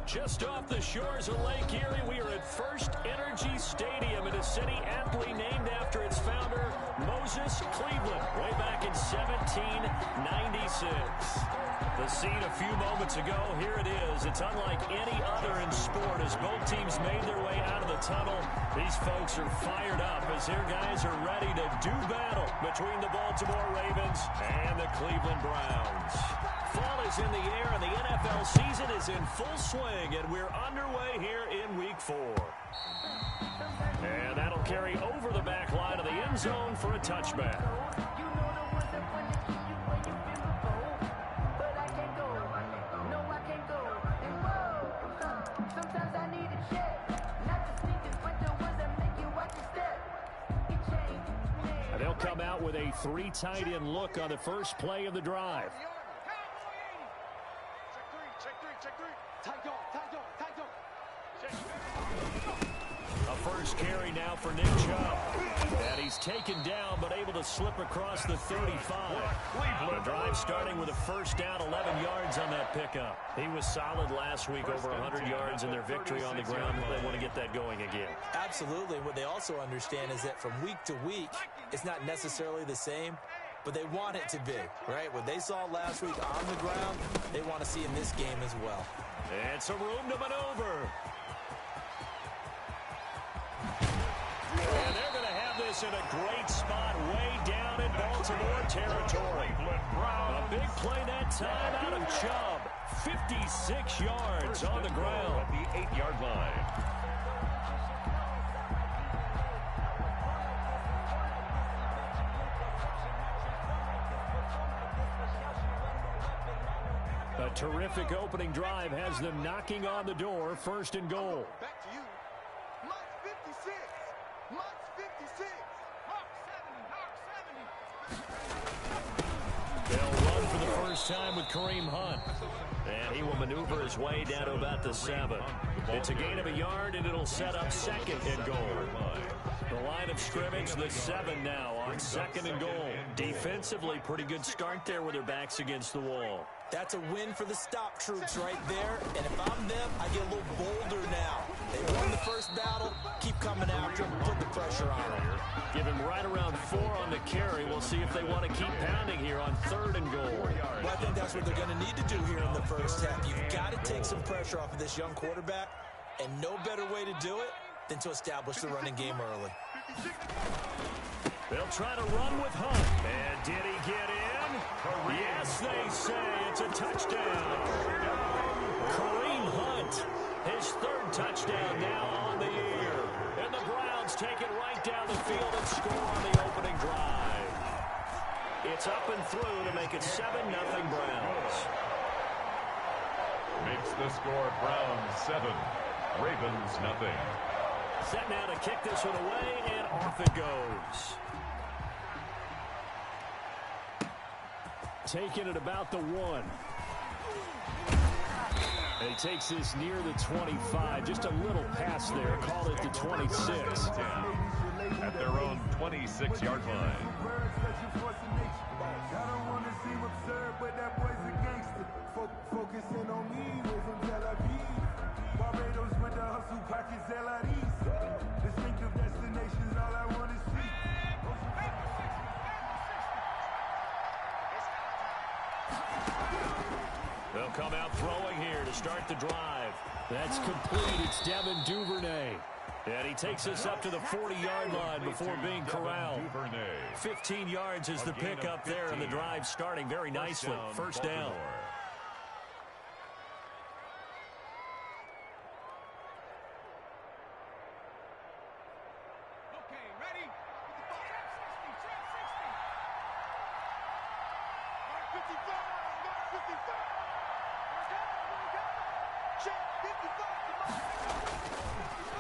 Just off the shores of Lake Erie, we are at First Energy Stadium in a city aptly named after its founder, Moses Cleveland, way back in 1796. The scene a few moments ago, here it is. It's unlike any other in sport as both teams made their way out of the tunnel. These folks are fired up as their guys are ready to do battle between the Baltimore Ravens and the Cleveland Browns. Fall is in the air and the NFL season is in full swing, and we're underway here in Week 4. And that'll carry over the back line of the end zone for a touchback. And they'll come out with a 3 tight end look on the first play of the drive. A first carry now for Nick Chubb. And he's taken down but able to slip across the 35. The drive starting with a first down, 11 yards on that pickup. He was solid last week, over 100 yards in their victory on the ground. They want to get that going again. Absolutely. What they also understand is that from week to week, it's not necessarily the same, but they want it to be, right? What they saw last week on the ground, they want to see in this game as well. And some room to maneuver. And they're going to have this in a great spot way down in Baltimore territory. A big play that time out of Chubb. 56 yards on the ground. At the 8-yard line. A terrific opening drive has them knocking on the door, first and goal. Back to you. Mark 56. Mark 56. Mark 70. Mark 70. They'll run for the first time with Kareem Hunt. And he will maneuver his way down to about the 7. It's a gain of a yard, and it'll set up second and goal. The line of scrimmage, the 7 now on second and goal. Defensively, pretty good start there with their backs against the wall. That's a win for the stop troops right there. And if I'm them, I get a little bolder now. They won the first battle. Keep coming after them. Put the pressure on them. Give him right around 4 on the carry. We'll see if they want to keep pounding here on third and goal. Well, I think that's what they're going to need to do here in the first half. You've got to take some pressure off of this young quarterback. And no better way to do it than to establish the running game early. They'll try to run with Hunt. And did he get in? Yes, they say it's a touchdown. Kareem Hunt, his 3rd touchdown now on the year. And the Browns take it right down the field and score on the opening drive. It's up and through to make it 7-0 Browns. Makes the score Browns 7, Ravens nothing. Set now to kick this one away, and off it goes. Taking it about the 1. And he takes this near the 25. Just a little pass there. Call it the 26. At their own 26-yard line. Focusing on me, we're from Tel Aviv. Barbados with the hustle pockets, LREs. Distinctive destinations, all I want to see. They'll come out throwing here to start the drive. That's complete. It's Devin Duvernay. And he takes us up to the 40-yard line before being corralled. 15 yards is the pickup there, and the drive starting very nicely. First down.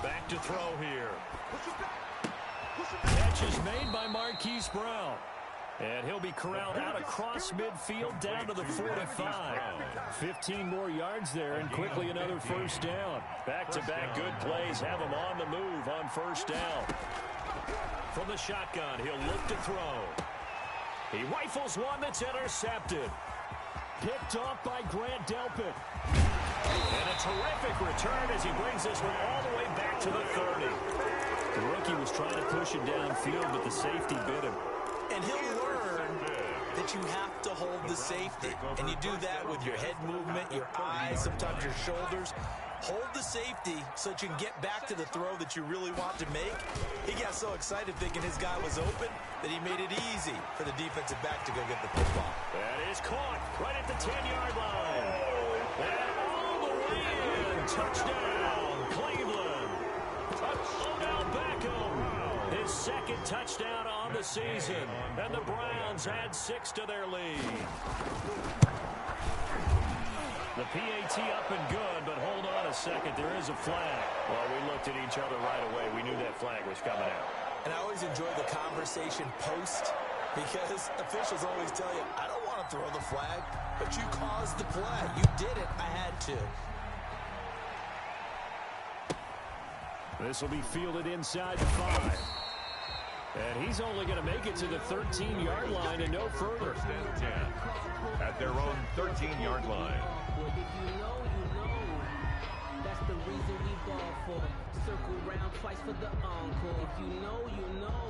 Back to throw here. Catch is made by Marquise Brown. And he'll be corralled out across midfield down to the 45. 15 more yards there, and quickly another first down. Back-to-back good plays have him on the move on first down. From the shotgun, he'll look to throw. He rifles one that's intercepted. Picked off by Grant Delpit. And a terrific return as he brings this one all the way back to the 30. The rookie was trying to push it downfield, but the safety bit him. And he'll learn that you have to hold the safety. And you do that with your head movement, your eyes, sometimes your shoulders. Hold the safety so that you can get back to the throw that you really want to make. He got so excited thinking his guy was open that he made it easy for the defensive back to go get the football. That is caught right at the 10-yard line. And all the way in. Touchdown, Cleveland. Odell Beckham. His second touchdown on the season. And the Browns add 6 to their lead. The PAT up and good, but hold on a second. There is a flag. Well, we looked at each other right away. We knew that flag was coming out. And I always enjoy the conversation post because officials always tell you, I don't want to throw the flag, but you caused the play. You did it. I had to. This will be fielded inside the 5. And he's only going to make it to the 13-yard line and no further. First and 10 at their own 13-yard line. If you know, that's the reason we ball for. Circle round twice for the encore. If you know, you know.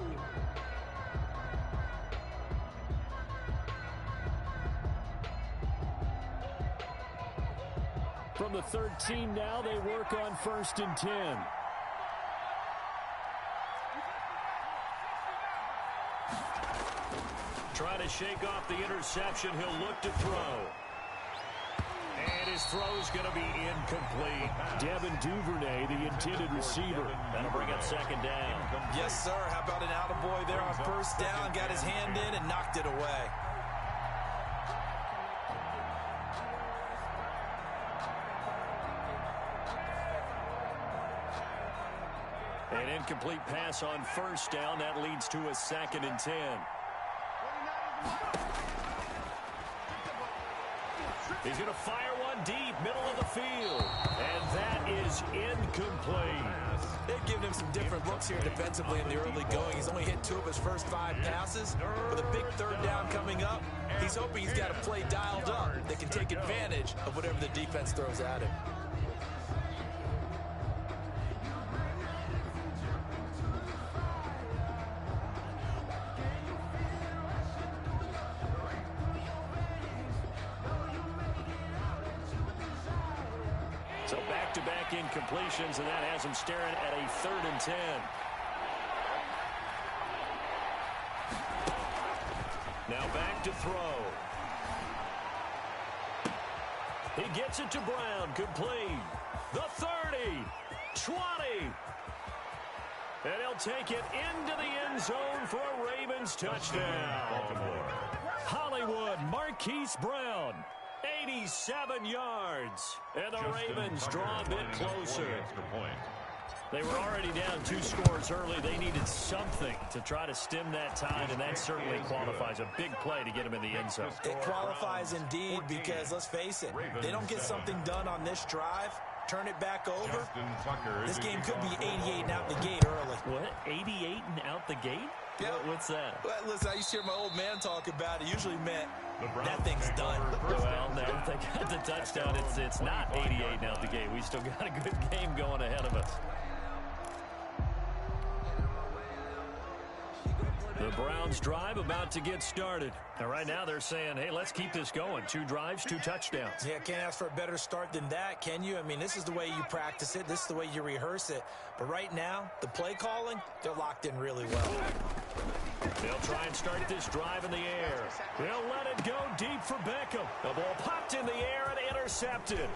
From the 13 now, they work on 1st and 10. Try to shake off the interception. He'll look to throw. And his throw's going to be incomplete. Devin Duvernay, the intended receiver. That'll bring up 2nd down. Yes, sir. How about an attaboy there on 1st down? Got his hand in and knocked it away. An incomplete pass on 1st down. That leads to a 2nd and 10. He's going to fire one deep, middle of the field. And that is incomplete. They've given him some different looks here defensively in the early going. He's only hit 2 of his first 5 passes. With a big 3rd down coming up, he's hoping he's got a play dialed up that can take advantage of whatever the defense throws at him. So back-to-back incompletions, and that has him staring at a 3rd and 10. Now back to throw. He gets it to Brown, complete. The 30, 20. And he'll take it into the end zone for a Ravens touchdown. Hollywood Marquise Brown. 87 yards. And the Ravens draw a bit closer. They were already down 2 scores early. They needed something to try to stem that tide, and that certainly qualifies. A big play to get them in the end zone. It qualifies indeed because, let's face it, they don't get something done on this drive, turn it back over, this game could be 88 and out the gate early. What? 88 and out the gate? Yeah. What's that? Well, listen, I used to hear my old man talk about it. Usually meant that thing's done. Well, no, if they got the touchdown, it's not 88 and out the gate. We still got a good game going ahead of us. The Browns drive about to get started. And right now they're saying, hey, let's keep this going. 2 drives, 2 touchdowns. Yeah, can't ask for a better start than that, can you? I mean, this is the way you practice it. This is the way you rehearse it. But right now, the play calling, they're locked in really well. They'll try and start this drive in the air. They'll let it go deep for Beckham. The ball popped in the air and intercepted.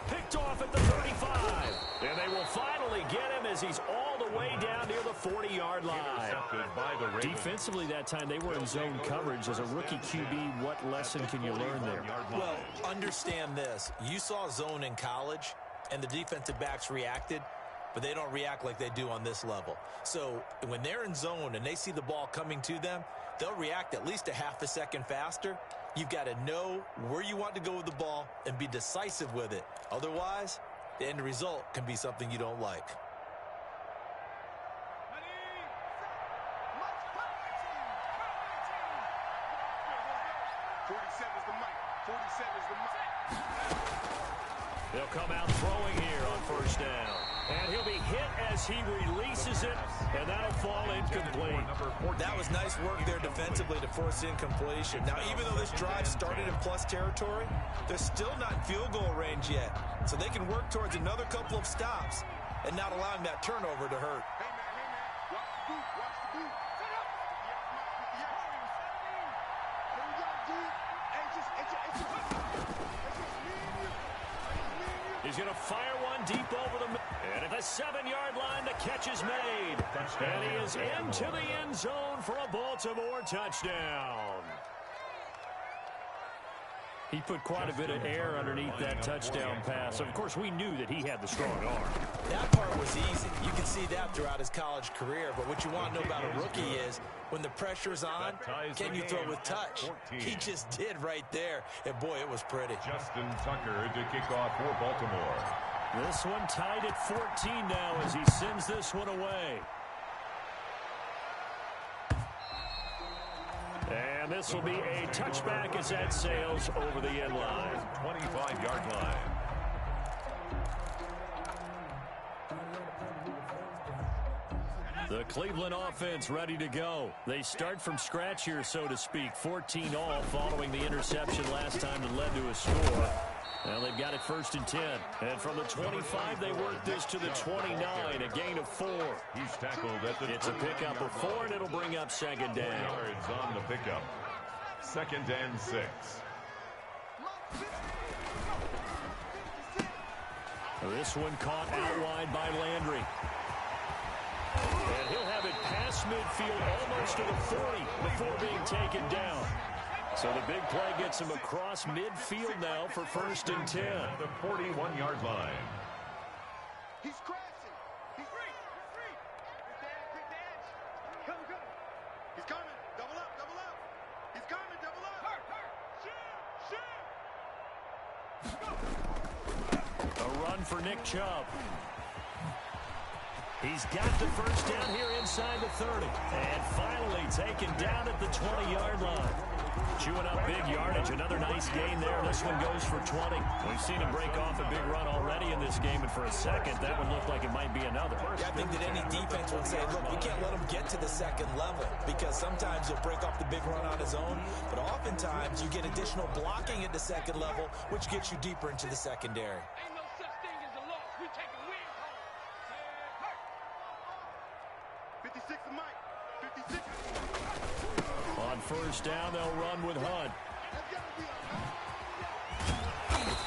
Picked off at the 35. And they will finally get him as he's all the way down near the 40-yard line. Defensively that time, they were in zone coverage. As a rookie QB, what lesson can you learn there? Well, understand this. You saw zone in college, and the defensive backs reacted, but they don't react like they do on this level. So when they're in zone and they see the ball coming to them, they'll react at least a half a second faster. You've got to know where you want to go with the ball and be decisive with it. Otherwise, the end result can be something you don't like. They'll come out throwing here on first down. And he'll be hit as he releases it, and that'll fall incomplete. That was nice work there defensively to force incompletion. Now, even though this drive started in plus territory, they're still not in field goal range yet. So they can work towards another couple of stops and not allowing that turnover to hurt. He's going to fire one deep over the middle. And at the 7-yard line, the catch is made. And he is into the end zone for a Baltimore touchdown. He put quite a bit of air underneath that touchdown pass. Of course, we knew that he had the strong arm. That part was easy. You can see that throughout his college career. But what you want to know about a rookie is when the pressure's on, can you throw with touch? He just did right there. And, boy, it was pretty. Justin Tucker to kick off for Baltimore. This one tied at 14 now as he sends this one away. And this will be a touchback as that sails over the end line. 25-yard line. The Cleveland offense ready to go. They start from scratch here, so to speak. 14 all following the interception last time that led to a score. Now they've got it 1st and 10. And from the 25, they work this to the 29, a gain of 4. He's tackled at the It's a pickup of 4, and it'll bring up 2nd down. yards on the pickup. 2nd and 6. This one caught out wide by Landry. And he'll have it past midfield almost to the 40 before being taken down. So the big play gets him across midfield now for 1st and 10. The 41-yard line. He's crashing. He's free. He's free. Quick dance. Come. He's coming. Double up. He's coming. Double up. Shoot. A run for Nick Chubb. He's got the 1st down here inside the 30. And finally taken down at the 20-yard line. Chewing up big yardage. Another nice gain there. This one goes for 20. We've seen him break off a big run already in this game, and for a second, that would look like it might be another. Yeah, I think that any defense would say, look, we can't let him get to the 2nd level because sometimes he'll break off the big run on his own, but oftentimes you get additional blocking at the 2nd level, which gets you deeper into the secondary. Ain't no such thing as a loss. We taking wins home. 56 to Mike. 56. On 1st down, they'll run with Hunt.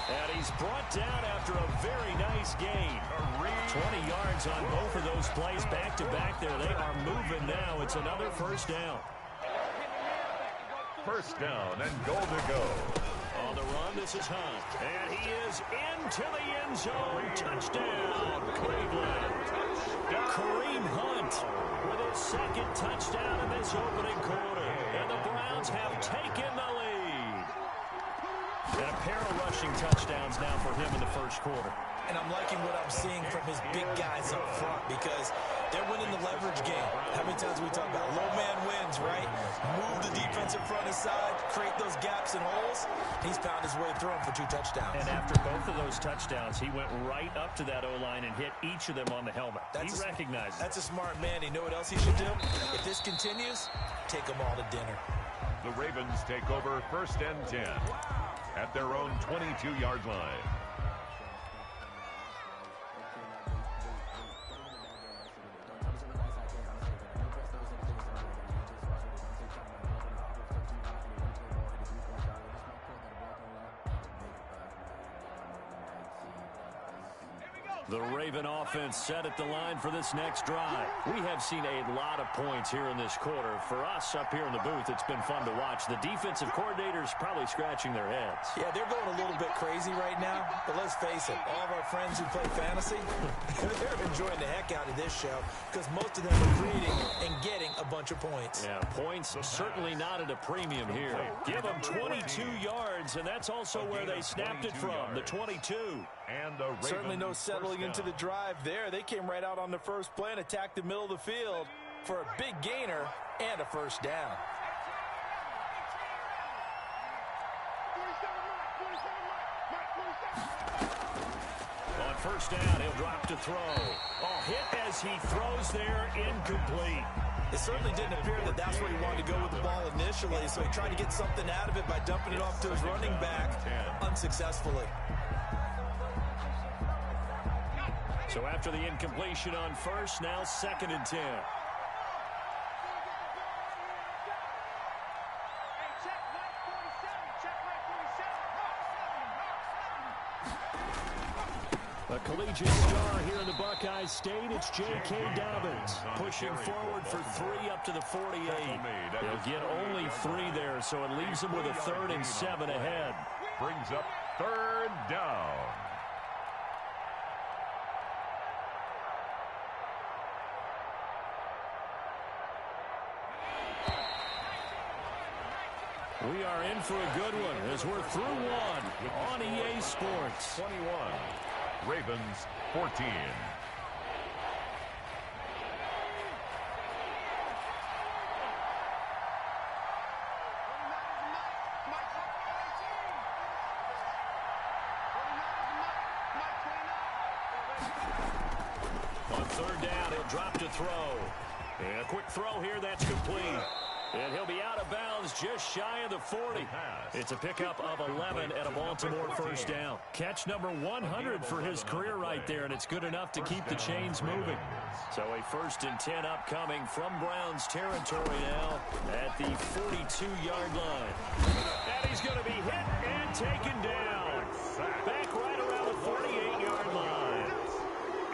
And he's brought down after a very nice gain. 20 yards on both of those plays back-to-back there. They are moving now. It's another 1st down. 1st down and goal to go. On the run, this is Hunt. And he is into the end zone. Touchdown, Cleveland. Kareem Hunt with his 2nd touchdown in this opening quarter. And the Browns have taken the lead. And a pair of rushing touchdowns now for him in the 1st quarter. And I'm liking what I'm seeing from his big guys up front because they're winning the leverage game. How many times we talk about low man wins, right? Move the defensive front aside, create those gaps and holes. He's found his way through them for 2 touchdowns. And after both of those touchdowns, he went right up to that O-line and hit each of them on the helmet. He recognized it. That's a smart man. You know what else he should do? If this continues, take them all to dinner. The Ravens take over 1st and 10 at their own 22-yard line. The Raven offense set at the line for this next drive. We have seen a lot of points here in this quarter. For us up here in the booth, it's been fun to watch. The defensive coordinators probably scratching their heads. Yeah, they're going a little bit crazy right now. But let's face it, all of our friends who play fantasy, they're enjoying the heck out of this show because most of them are creating and getting a bunch of points. Yeah, points certainly not at a premium here. Give them 22 yards, and that's also where they snapped it from, the 22. And the Certainly no settling into the drive there. They came right out on the first play and attacked the middle of the field for a big gainer and a 1st down. 47 Mike. 47 Mike. Mike, 47. first down. He'll drop to throw. Oh, hit as he throws there, incomplete. It certainly didn't appear that that's where he wanted to go with the ball initially, so he tried to get something out of it by dumping it off to his running back unsuccessfully. So after the incompletion on first, now 2nd and 10. A collegiate star here in the Buckeye State, it's J.K. Dobbins. Pushing forward for 3 up to the 48. He'll get only 3 there, so it leaves him with a 3rd and 7 ahead. Brings up 3rd down. We are in for a good one as we're through one on EA Sports. 21. Ravens 14. On 3rd down, he'll drop to throw. And a quick throw here, that's complete. And he'll be out of bounds just shy of the 40. It's a pickup of 11 at a Baltimore first down. Catch number 100 for his career right there, and it's good enough to keep the chains moving. So a 1st and 10 upcoming from Browns territory now at the 42-yard line. And he's going to be hit and taken down. Back right around the 48-yard line.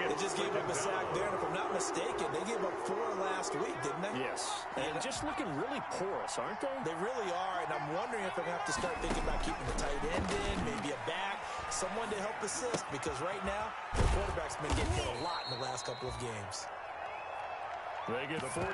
They just gave up a sack there, and if I'm not mistaken, they gave up 4 last week, didn't they? Yes. And just looking really porous, aren't they? They really are, and I'm wondering if they're going to have to start thinking about keeping the tight end in, maybe a back, someone to help assist, because right now, the quarterback's been getting hit a lot in the last couple of games. They get 14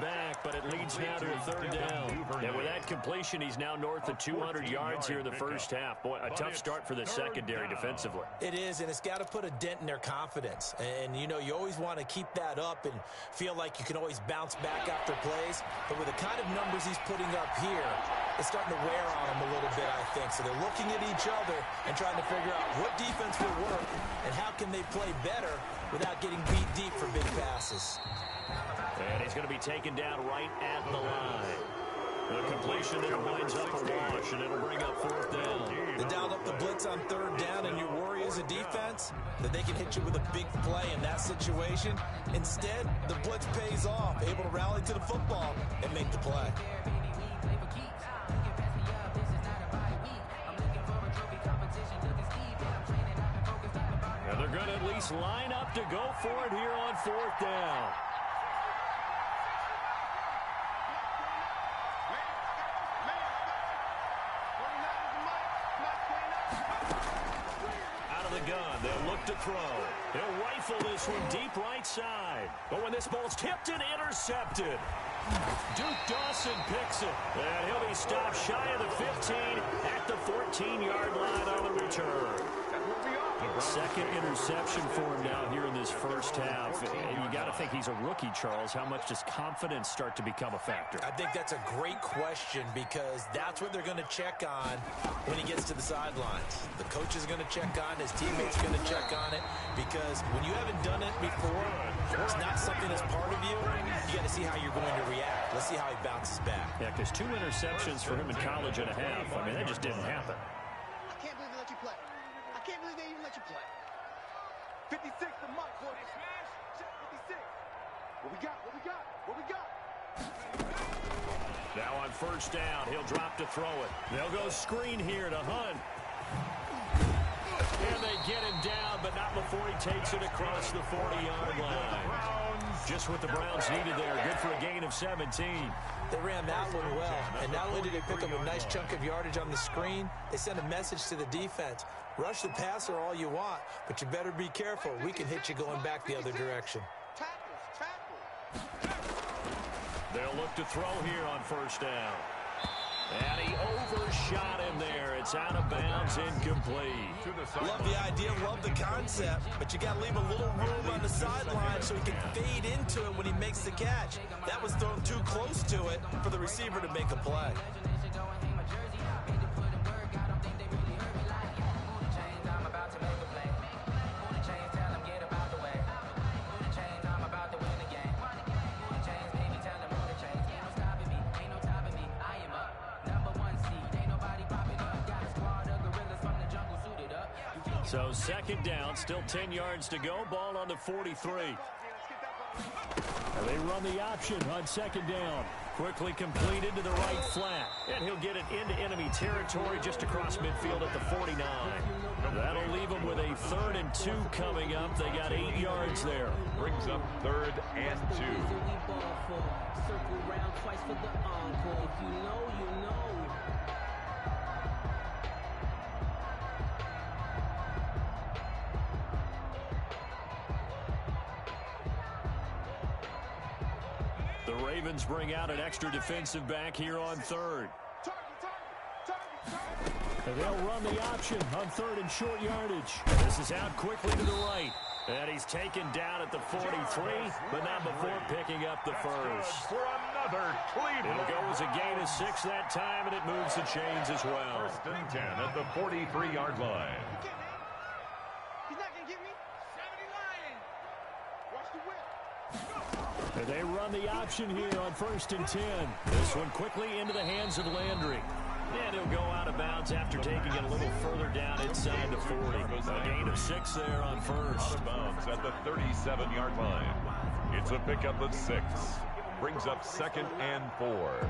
back, but it leads now to a 3rd down. And with that completion, he's now north of 200 yards here in the first half. Boy, a tough start for the secondary defensively. It is, and it's got to put a dent in their confidence. And, you know, you always want to keep that up and feel like you can always bounce back after plays. But with the kind of numbers he's putting up here, it's starting to wear on them a little bit, I think. So they're looking at each other and trying to figure out what defense will work and how can they play better without getting beat deep for big passes. And he's going to be taken down right at the line. The completion there winds up a wash, and it'll bring up 4th down. They dialed up the blitz on 3rd down, and your worry as a defense that they can hit you with a big play in that situation. Instead, the blitz pays off, able to rally to the football and make the play. And they're going to at least line up to go for it here on 4th down. Gun. They'll look to throw. He'll rifle this one deep right side. But when this ball's tipped and intercepted, Duke Dawson picks it. And he'll be stopped shy of the 15 at the 14-yard line on the return. 2nd interception for him now here in this first half. And you got to think he's a rookie, Charles. How much does confidence start to become a factor? I think that's a great question because that's what they're going to check on when he gets to the sidelines. The coach is going to check on it. His teammates are going to check on it because when you haven't done it before, it's not something that's part of you. You got to see how you're going to react. Let's see how he bounces back. Yeah, because 2 interceptions for him in college and a half. I mean, that just didn't happen. I can't believe they let you play. I can't believe they even let you play. 56 for Mike, boy. Check 56. What we got? What we got? What we got? Now on 1st down, he'll drop to throw it. They'll go screen here to Hunt. And they get him down, but not before he takes it across the 40-yard line. Just what the Browns needed there. Good for a gain of 17. They ran that one well, and not only did they pick up a nice chunk of yardage on the screen, they sent a message to the defense. Rush the passer all you want, but you better be careful. We can hit you going back the other direction. They'll look to throw here on 1st down. And he overshot him there. It's out of bounds, incomplete. Love the idea, love the concept, but you got to leave a little room on the sideline so he can fade into it when he makes the catch. That was thrown too close to it for the receiver to make a play. So second down, still 10 yards to go. Ball on the 43. And they run the option on second down. Quickly completed to the right flat. And he'll get it into enemy territory just across midfield at the 49. That'll leave them with a 3rd and 2 coming up. They got 8 yards there. Brings up 3rd and 2. Circle round twice for the encore. If you know, you know. The Ravens bring out an extra defensive back here on 3rd. And they'll run the option on 3rd and short yardage. This is out quickly to the right. And he's taken down at the 43, but not before picking up the first. For another Cleveland. It'll go as a gain of 6 that time, and it moves the chains as well. 1st and 10 at the 43-yard line. He's not going to get me. 70 Lion. Watch the whip. And they run the option here on 1st and 10. This one quickly into the hands of Landry. And he'll go out of bounds after taking it a little further down inside the 40. A gain of 6 there on 1st. Out of bounds at the 37-yard line. It's a pickup of 6. Brings up 2nd and 4.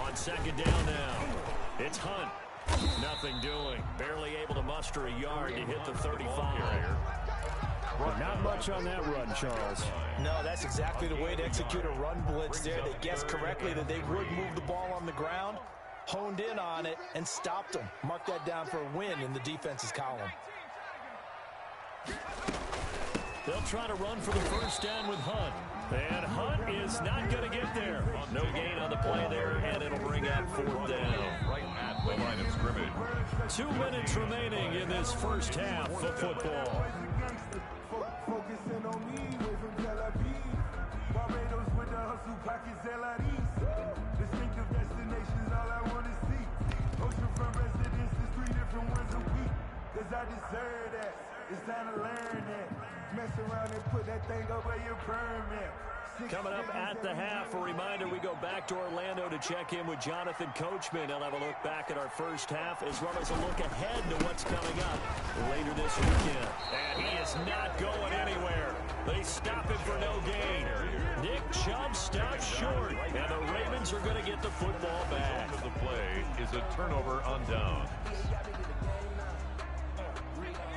On second down now, it's Hunt. Nothing doing. Barely able to muster a yard to hit the 35. Not much on that run, Charles. No, that's exactly the way to execute a run blitz there. They guessed correctly that they would move the ball on the ground, honed in on it, and stopped them. Mark that down for a win in the defense's column. They'll try to run for the first down with Hunt. And Hunt is not going to get there. No gain on the play there, and it'll bring up 4th down. Right at the line of scrimmage. 2 minutes remaining in this first half of football. Focusing on me, way from Tel Aviv. Barbados with the hustle pockets, LIDs. Distinctive destinations, all I want to see. Oceanfront residences, 3 different ones a week. Cause I deserve that. It's time to learn that. Mess around and put that thing over your permit. Coming up at the half, a reminder we go back to Orlando to check in with Jonathan Coachman. He'll have a look back at our first half as well as a look ahead to what's coming up later this weekend. And he is not going anywhere. They stop him for no gain. Nick Chubb stops short, and the Ravens are going to get the football back. The play is a turnover on down.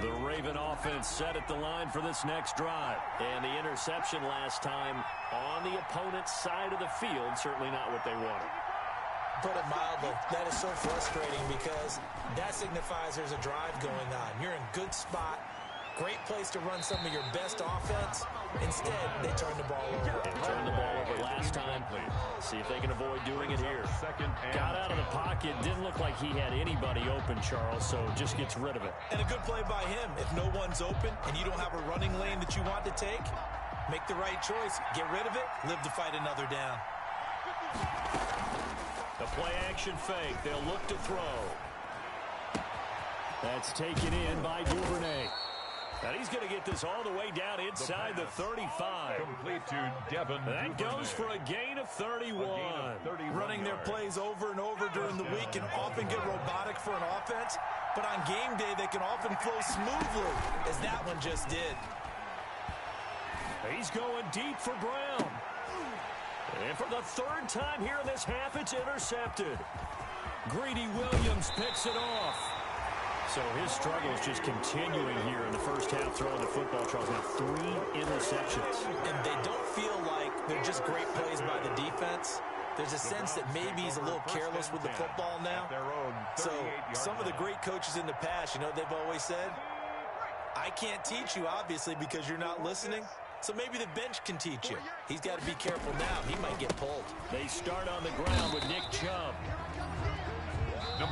The Raven offense set at the line for this next drive. And the interception last time on the opponent's side of the field, certainly not what they wanted. Put it mildly, that is so frustrating because that signifies there's a drive going on. You're in good spot, great place to run some of your best offense. Instead, they turn the ball over. They turned the ball over last time. See if they can avoid doing it here. Got out of the pocket. Didn't look like he had anybody open, Charles, so just gets rid of it. And a good play by him. If no one's open and you don't have a running lane that you want to take, make the right choice. Get rid of it. Live to fight another down. The play action fake. They'll look to throw. That's taken in by Duvernay. And he's going to get this all the way down inside the 35. Complete to Devin That Duvernay. goes for a gain of 31. Running their plays over and over during the week can often get robotic for an offense, but on game day they can often flow smoothly, as that one just did. He's going deep for Brown. And for the 3rd time here in this half, it's intercepted. Greedy Williams picks it off. So his struggle is just continuing here in the first half throwing the football, Charles. Now 3 interceptions. And they don't feel like they're just great plays by the defense. There's a sense that maybe he's a little careless with the football now. So some of the great coaches in the past, you know, they've always said, I can't teach you, obviously, because you're not listening. So maybe the bench can teach you. He's got to be careful now. He might get pulled. They start on the ground with Nick Chubb.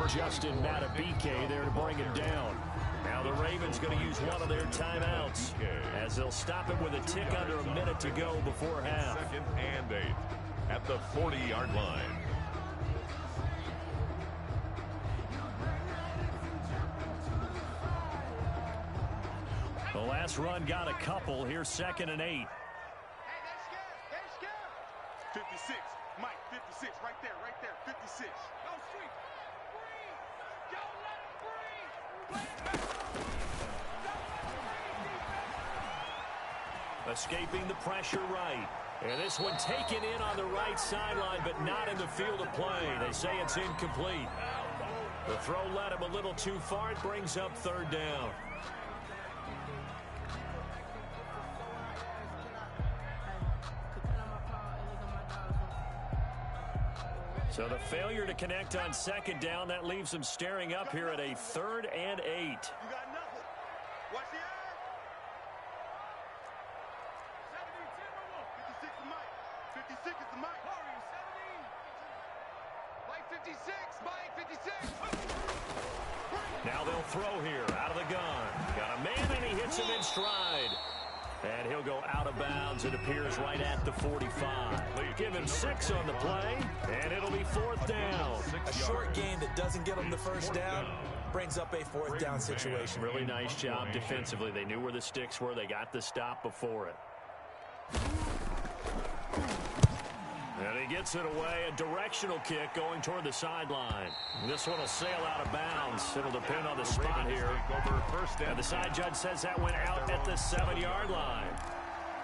Justin Matabike there to bring him down. Now the Ravens going to use one of their timeouts as they'll stop it with a tick under a minute to go before half. 2nd and 8 at the 40-yard line. The last run got a couple. Here's 2nd and 8. Hey, they're scared. They're scared. 56. Mike, 56. Right there. 56. Go street. Breathe. Don't let him breathe. Play it back. Don't let him breathe, defense. Escaping the pressure right. And this one taken in on the right sideline, but not in the field of play. They say it's incomplete. The throw led him a little too far. It brings up 3rd down. So the failure to connect on 2nd down, that leaves them staring up here at a 3rd and 8. You got nothing. Watch the eye. 56 is Mike. 56 is the Mike. Hurry, 70. Mike 56. Mike 56. Now they'll throw here out of the gun. Got a man, and he hits him in stride. And he'll go out of bounds. It appears right at the 45. Give him 6 on the play, and it'll be 4th down. A short game that doesn't get them the first down brings up a 4th down situation. Really nice job defensively. They knew where the sticks were. They got the stop before it. And he gets it away. A directional kick going toward the sideline. This one will sail out of bounds. It'll depend on the spot here. And the side judge says that went out at the 7-yard line.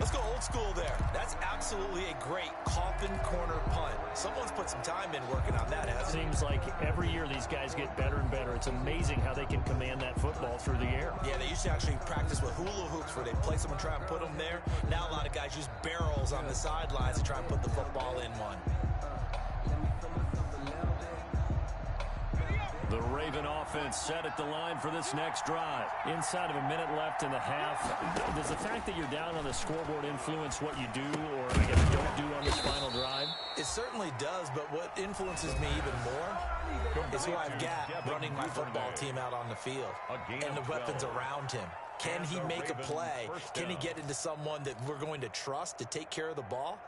Let's go old school there. That's absolutely a great coffin corner punt. Someone's put some time in working on that, hasn't it? Seems like every year these guys get better and better. It's amazing how they can command that football through the air. Yeah, they used to actually practice with hula hoops where they place them and try and put them there. Now a lot of guys use barrels on the sidelines to try and put the football in one. The Raven offense set at the line for this next drive. Inside of a minute left in the half. Does the fact that you're down on the scoreboard influence what you do or, I guess, don't do on this final drive? It certainly does, but what influences me even more is who I've got running my football team out on the field and the weapons around him. Can he make a play? Can he get into someone that we're going to trust to take care of the ball?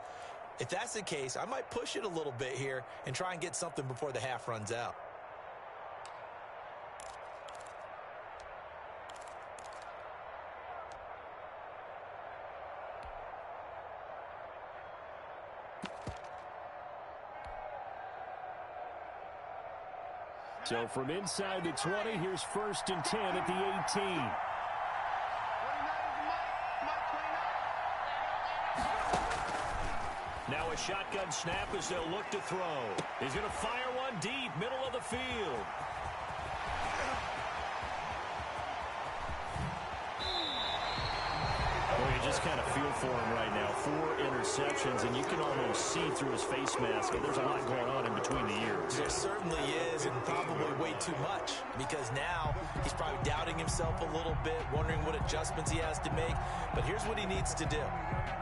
If that's the case, I might push it a little bit here and try and get something before the half runs out. So from inside the 20, here's 1st and 10 at the 18. Now a shotgun snap as they'll look to throw. He's going to fire one deep, middle of the field. Well, you just kind of feel for him right now. 4 interceptions, and you can almost see through his face mask that there's a lot going on in between the ears. There certainly is, and probably way too much, because now he's probably doubting himself a little bit, wondering what adjustments he has to make. But here's what he needs to do.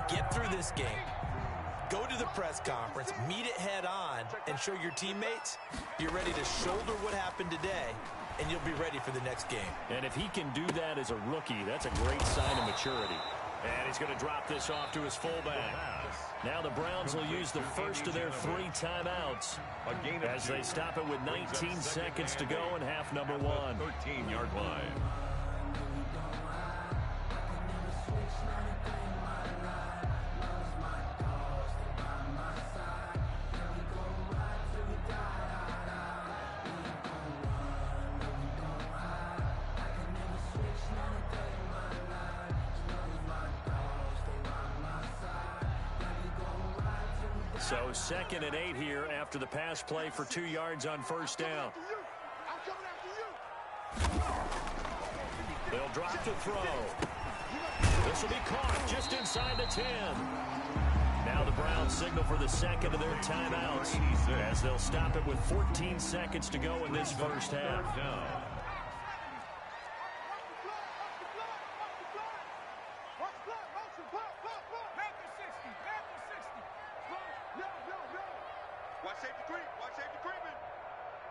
Get through this game. Go to the press conference, meet it head on, and show your teammates you're ready to shoulder what happened today, and you'll be ready for the next game. And if he can do that as a rookie, that's a great sign of maturity. And he's going to drop this off to his fullback. Now the Browns will use the first of their 3 timeouts as they stop it with 19 seconds to go in half number 1. 13-yard line. So 2nd and 8 here after the pass play for 2 yards on 1st down. They'll drop to throw. This will be caught just inside the 10. Now the Browns signal for the 2nd of their timeouts as they'll stop it with 14 seconds to go in this first half. Watch safety creep. Watch safety creeping.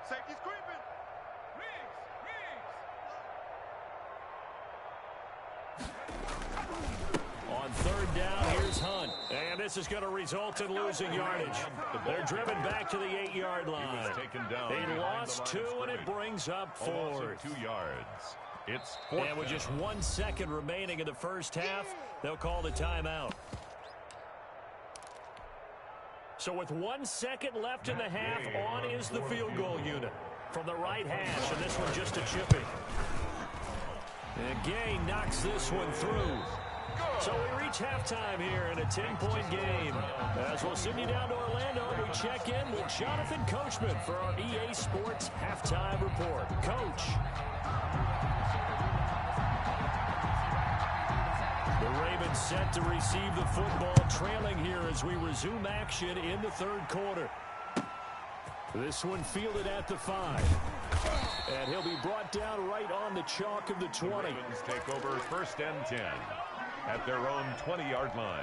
Safety's creeping. Riggs. And this is going to result in losing yardage. They're driven back to the 8-yard line. They lost 2, and it brings up 4. 2 yards. It's and with just 1 second remaining in the first half, they'll call the timeout. So with 1 second left in the half, on is the field goal unit from the right hash, and this one just a chipping. And Gay knocks this one through. So we reach halftime here in a 10-point game. As we'll send you down to Orlando, we check in with Jonathan Coachman for our EA Sports Halftime Report. Coach. The Ravens set to receive the football, trailing here as we resume action in the third quarter. This one fielded at the 5. And he'll be brought down right on the chalk of the 20. The Ravens take over 1st and 10 at their own 20-yard line.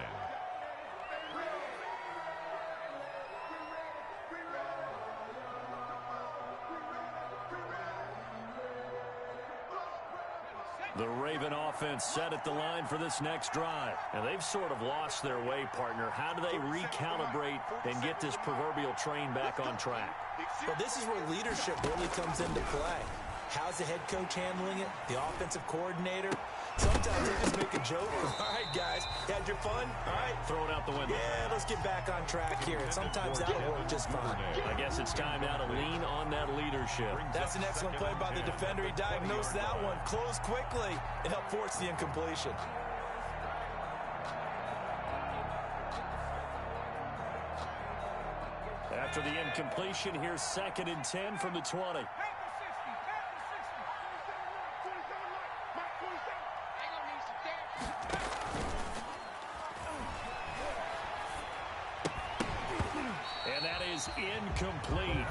The Raven offense set at the line for this next drive. And they've sort of lost their way, partner. How do they recalibrate and get this proverbial train back on track? Well, this is where leadership really comes into play. How's the head coach handling it? The offensive coordinator? Sometimes they just make a joke. All right, guys, had your fun? All right. Throw it out the window. Yeah, let's get back on track here. And sometimes that'll work just fine. I guess it's time now to lean on that leadership. That's an excellent play by the defender. He diagnosed that one, closed quickly, and helped force the incompletion. After the incompletion, here's 2nd and 10 from the 20. And that is incomplete.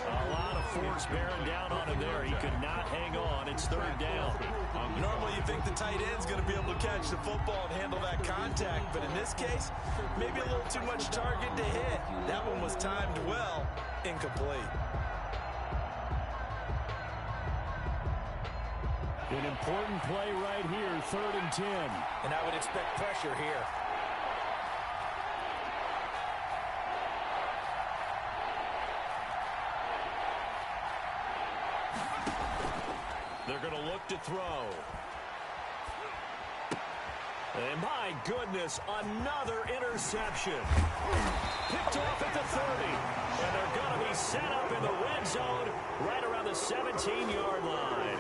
A lot of force bearing down on him there. He could not hang on. It's 3rd down. Normally you think the tight end's going to be able to catch the football and handle that contact, but in this case, maybe a little too much target to hit. That one was timed well, incomplete. An important play right here, 3rd and 10. And I would expect pressure here. They're going to look to throw. And my goodness, another interception. Picked off at the 30. And they're going to be set up in the red zone right around the 17-yard line.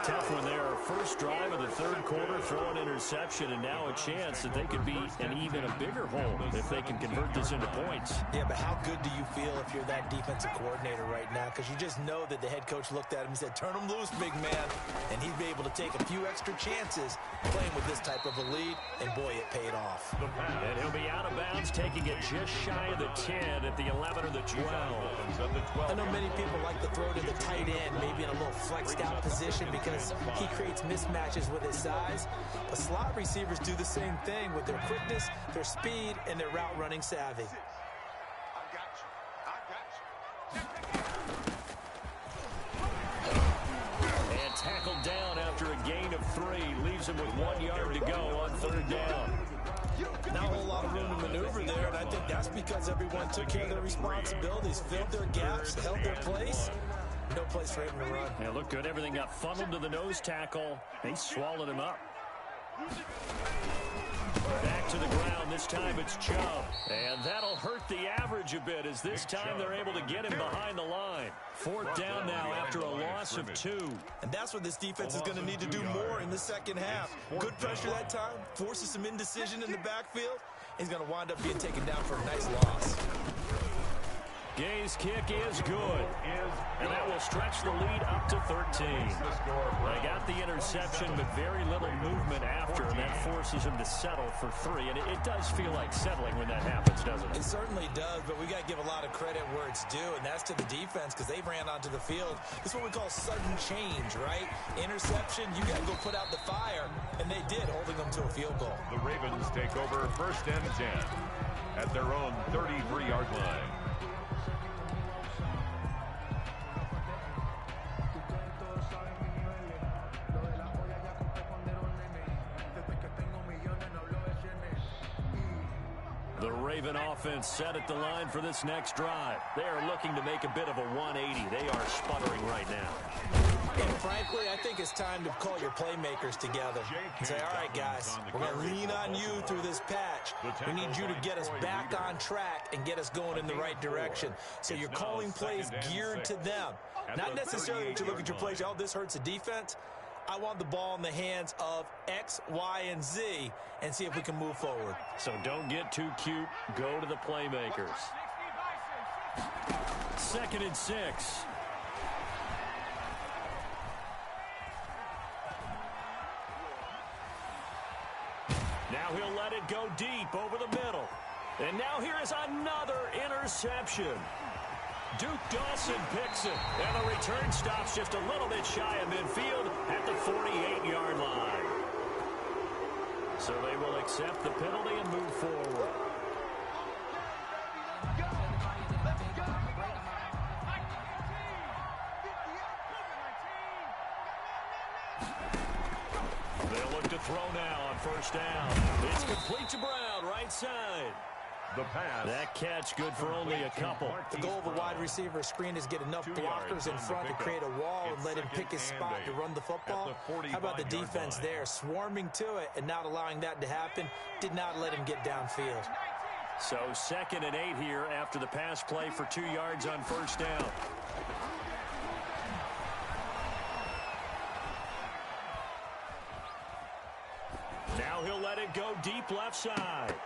Tough one there. First drive of the third quarter, throw an interception, and now a chance that they could be an even a bigger hole if they can convert this into points. Yeah, but how good do you feel if you're that defensive coordinator right now? Because you just know that the head coach looked at him and said, turn him loose, big man. And he'd be able to take a few extra chances playing with this type of a lead, and boy, it paid off. And he'll be out of bounds, taking it just shy of the 10 at the 11 or the 12. I know many people like to throw to the tight end, maybe in a little flexed out position because he creates mismatches with his size. But slot receivers do the same thing with their quickness, their speed, and their route running savvy. And tackled down after a gain of 3. Leaves him with 1 yard to go on 3rd down. Not a whole lot of room to maneuver there, and I think that's because everyone took care of their responsibilities, filled their gaps, held their place. No place for him to run. Yeah, looked good. Everything got funneled to the nose tackle. They swallowed him up. Back to the ground. This time it's Chubb. And that'll hurt the average a bit as this time they're able to get him behind the line. 4th down now after a loss of 2. And that's what this defense is going to need to do more in the second half. Good pressure that time. Forces some indecision in the backfield. He's going to wind up being taken down for a nice loss. Gay's kick is good, and that will stretch the lead up to 13. They got the interception, but very little movement after, and that forces him to settle for 3. And it does feel like settling when that happens, doesn't it? It certainly does, but we got to give a lot of credit where it's due, and that's to the defense because they ran onto the field. It's what we call sudden change, right? Interception, you got to go put out the fire, and they did, holding them to a field goal. The Ravens take over 1st and 10 at their own 33-yard line. Raven offense set at the line for this next drive. They are looking to make a bit of a 180. They are sputtering right now. And frankly, I think it's time to call your playmakers together and say, all right, guys, we're going to lean on you through this patch. We need you to get us back on track and get us going in the right direction. So you're calling plays geared to them. Not necessarily that you look at your plays, oh, this hurts the defense. I want the ball in the hands of X, Y, and Z and see if we can move forward. So don't get too cute. Go to the playmakers. 2nd and 6. Now he'll let it go deep over the middle. And now here is another interception. Duke Dawson picks it. And the return stops just a little bit shy of midfield at the 48-yard line. So they will accept the penalty and move forward. They'll look to throw now on 1st down. It's complete to Brown, right side. The pass. That catch good for only a couple. The goal of a wide receiver screen is get enough blockers in front to create a wall and let him pick his spot to run the football. How about the defense there, swarming to it and not allowing that to happen? Did not let him get downfield. So 2nd and 8 here after the pass play for 2 yards on 1st down. Now he'll let it go deep left side.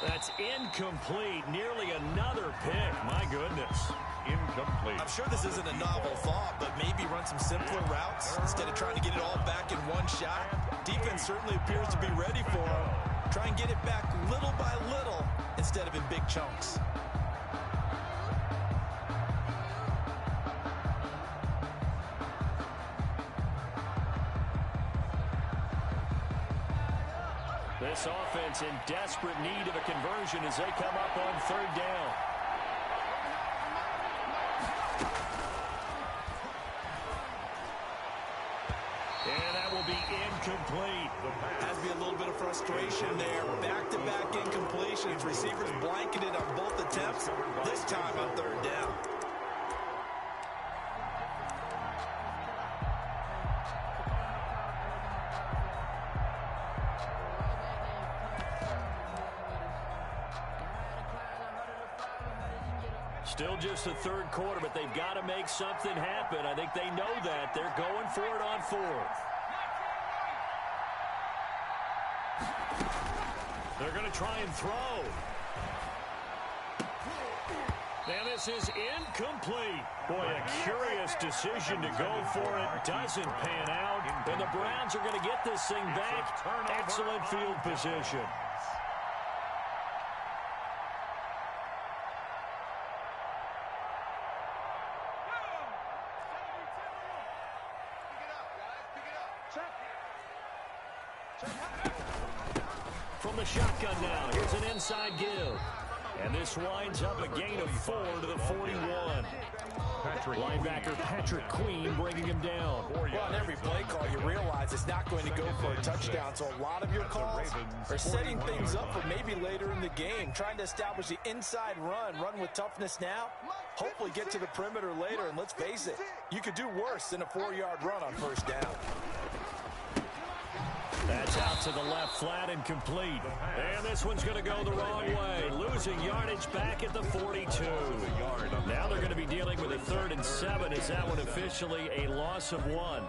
That's incomplete. Nearly another pick. My goodness. Incomplete. I'm sure this isn't a novel thought, but maybe run some simpler routes instead of trying to get it all back in one shot. Defense certainly appears to be ready for him. Try and get it back little by little instead of in big chunks. This offense in desperate need of a conversion as they come up on 3rd down. And that will be incomplete. Has to be a little bit of frustration there. Back-to-back incompletions. Receivers blanketed on both attempts. This time on 3rd down. Still just the 3rd quarter, but they've got to make something happen. I think they know that. They're going for it on 4th. They're going to try and throw. And this is incomplete. Boy, a curious decision to go for it. Doesn't pan out. And the Browns are going to get this thing back. Excellent field position. From the shotgun now, here's an inside give. And this winds up a gain of 4 to the 41. Linebacker Patrick Queen bringing him down. Well, on every play call, you realize it's not going to go for a touchdown. So a lot of your calls are setting things up for maybe later in the game, trying to establish the inside run with toughness now, hopefully get to the perimeter later. And let's face it, you could do worse than a 4-yard run on 1st down. That's out to the left, flat and complete. And this one's going to go the wrong way. Losing yardage back at the 42. Now they're going to be dealing with a 3rd and 7. Is that one officially a loss of 1?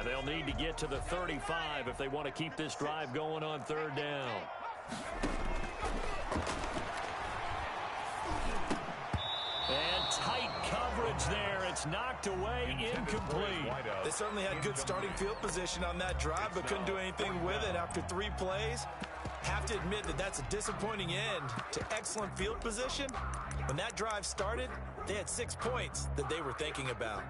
They'll need to get to the 35 if they want to keep this drive going on 3rd down. And tight coverage there. It's knocked away, incomplete. They certainly had good starting field position on that drive, but couldn't do anything with it after 3 plays. Have to admit that that's a disappointing end to excellent field position. When that drive started, they had 6 points that they were thinking about.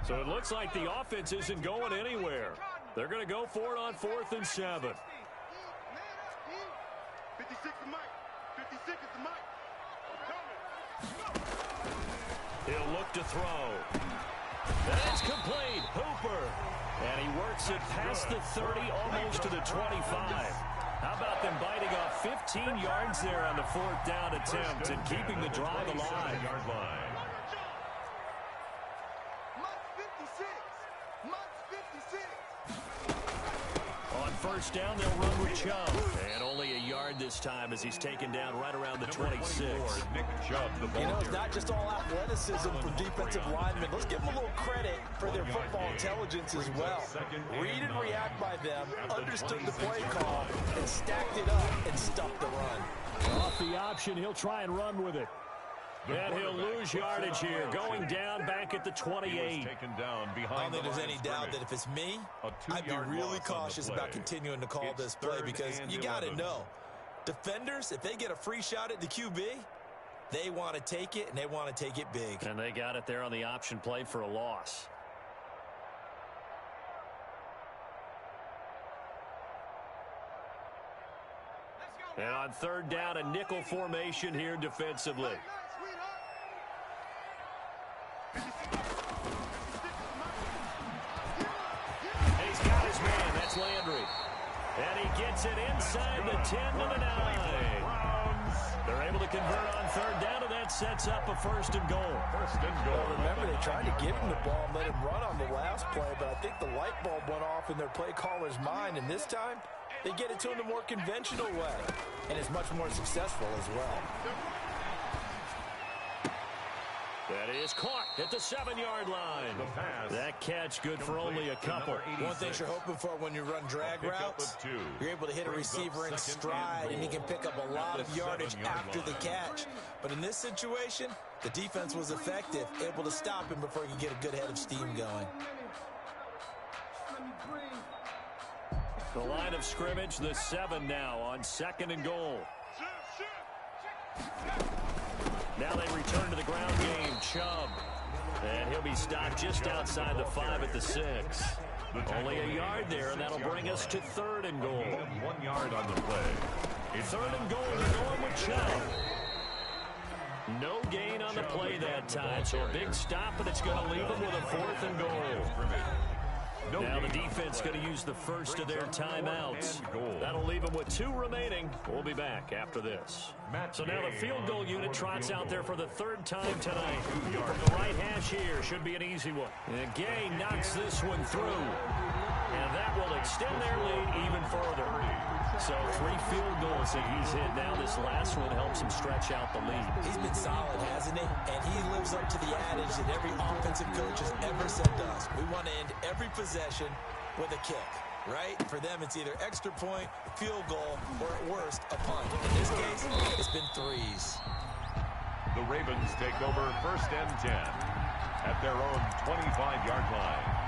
So it looks like the offense isn't going anywhere. They're going to go for it on 4th and 7. 56 is Mike. 56 is the Mike. He'll look to throw. That's complete. Hooper. And he works it past the 30, almost to the 25. How about them biting off 15 yards there on the 4th down attempt and keeping the drive alive? On 1st down, they'll run with Chubb. And only a yard this time as he's taken down right around the 26. Nick Chubb, the ball It's not just all athleticism from defensive linemen. Let's give them a little credit for their football intelligence as well. Read and react by them, understood the play call, and stacked it up and stuffed the run. Off the option, he'll try and run with it. And he'll lose yardage here, going down back at the 28. I don't think there's any doubt that if it's me, I'd be really cautious about continuing to call this play because you got to know, defenders, if they get a free shot at the QB, they want to take it, and they want to take it big. And they got it there on the option play for a loss. And on 3rd down, a nickel formation here defensively. He's got his man. That's Landry. And he gets it inside the 10 to the 9. They're able to convert on 3rd down, and that sets up a 1st and goal. Well, remember, they tried to give him the ball and let him run on the last play, but I think the light bulb went off in their play caller's mind, and this time they get it to him the more conventional way, and it's much more successful as well. That is caught at the 7-yard line. That catch good for only a couple. One thing you're hoping for when you run drag routes, you're able to hit a receiver in stride, and he can pick up a lot of yardage after the catch. But in this situation, the defense was effective, able to stop him before he could get a good head of steam going. The line of scrimmage, the 7 now on 2nd and goal. Now they return to the ground game. Chubb. And he'll be stopped just outside the 5 at the 6. Only a yard there, and that'll bring us to 3rd and goal. 1 yard on the play. 3rd and goal, they're going with Chubb. No gain on the play that time, so a big stop, and it's going to leave them with a 4th and goal. Now the defense going to use the first of their timeouts. That'll leave them with 2 remaining. We'll be back after this. So now the field goal unit trots out there for the 3rd time tonight. From the right hash here, should be an easy one. And Gay knocks this one through. And that will extend their lead even further. So 3 field goals that he's hit now. This last one helps him stretch out the lead. He's been solid, hasn't he? And he lives up to the adage that every offensive coach has ever said to us. We want to end every possession with a kick, right? For them, it's either extra point, field goal, or at worst, a punt. In this case, it's been 3s. The Ravens take over 1st and 10 at their own 25-yard line.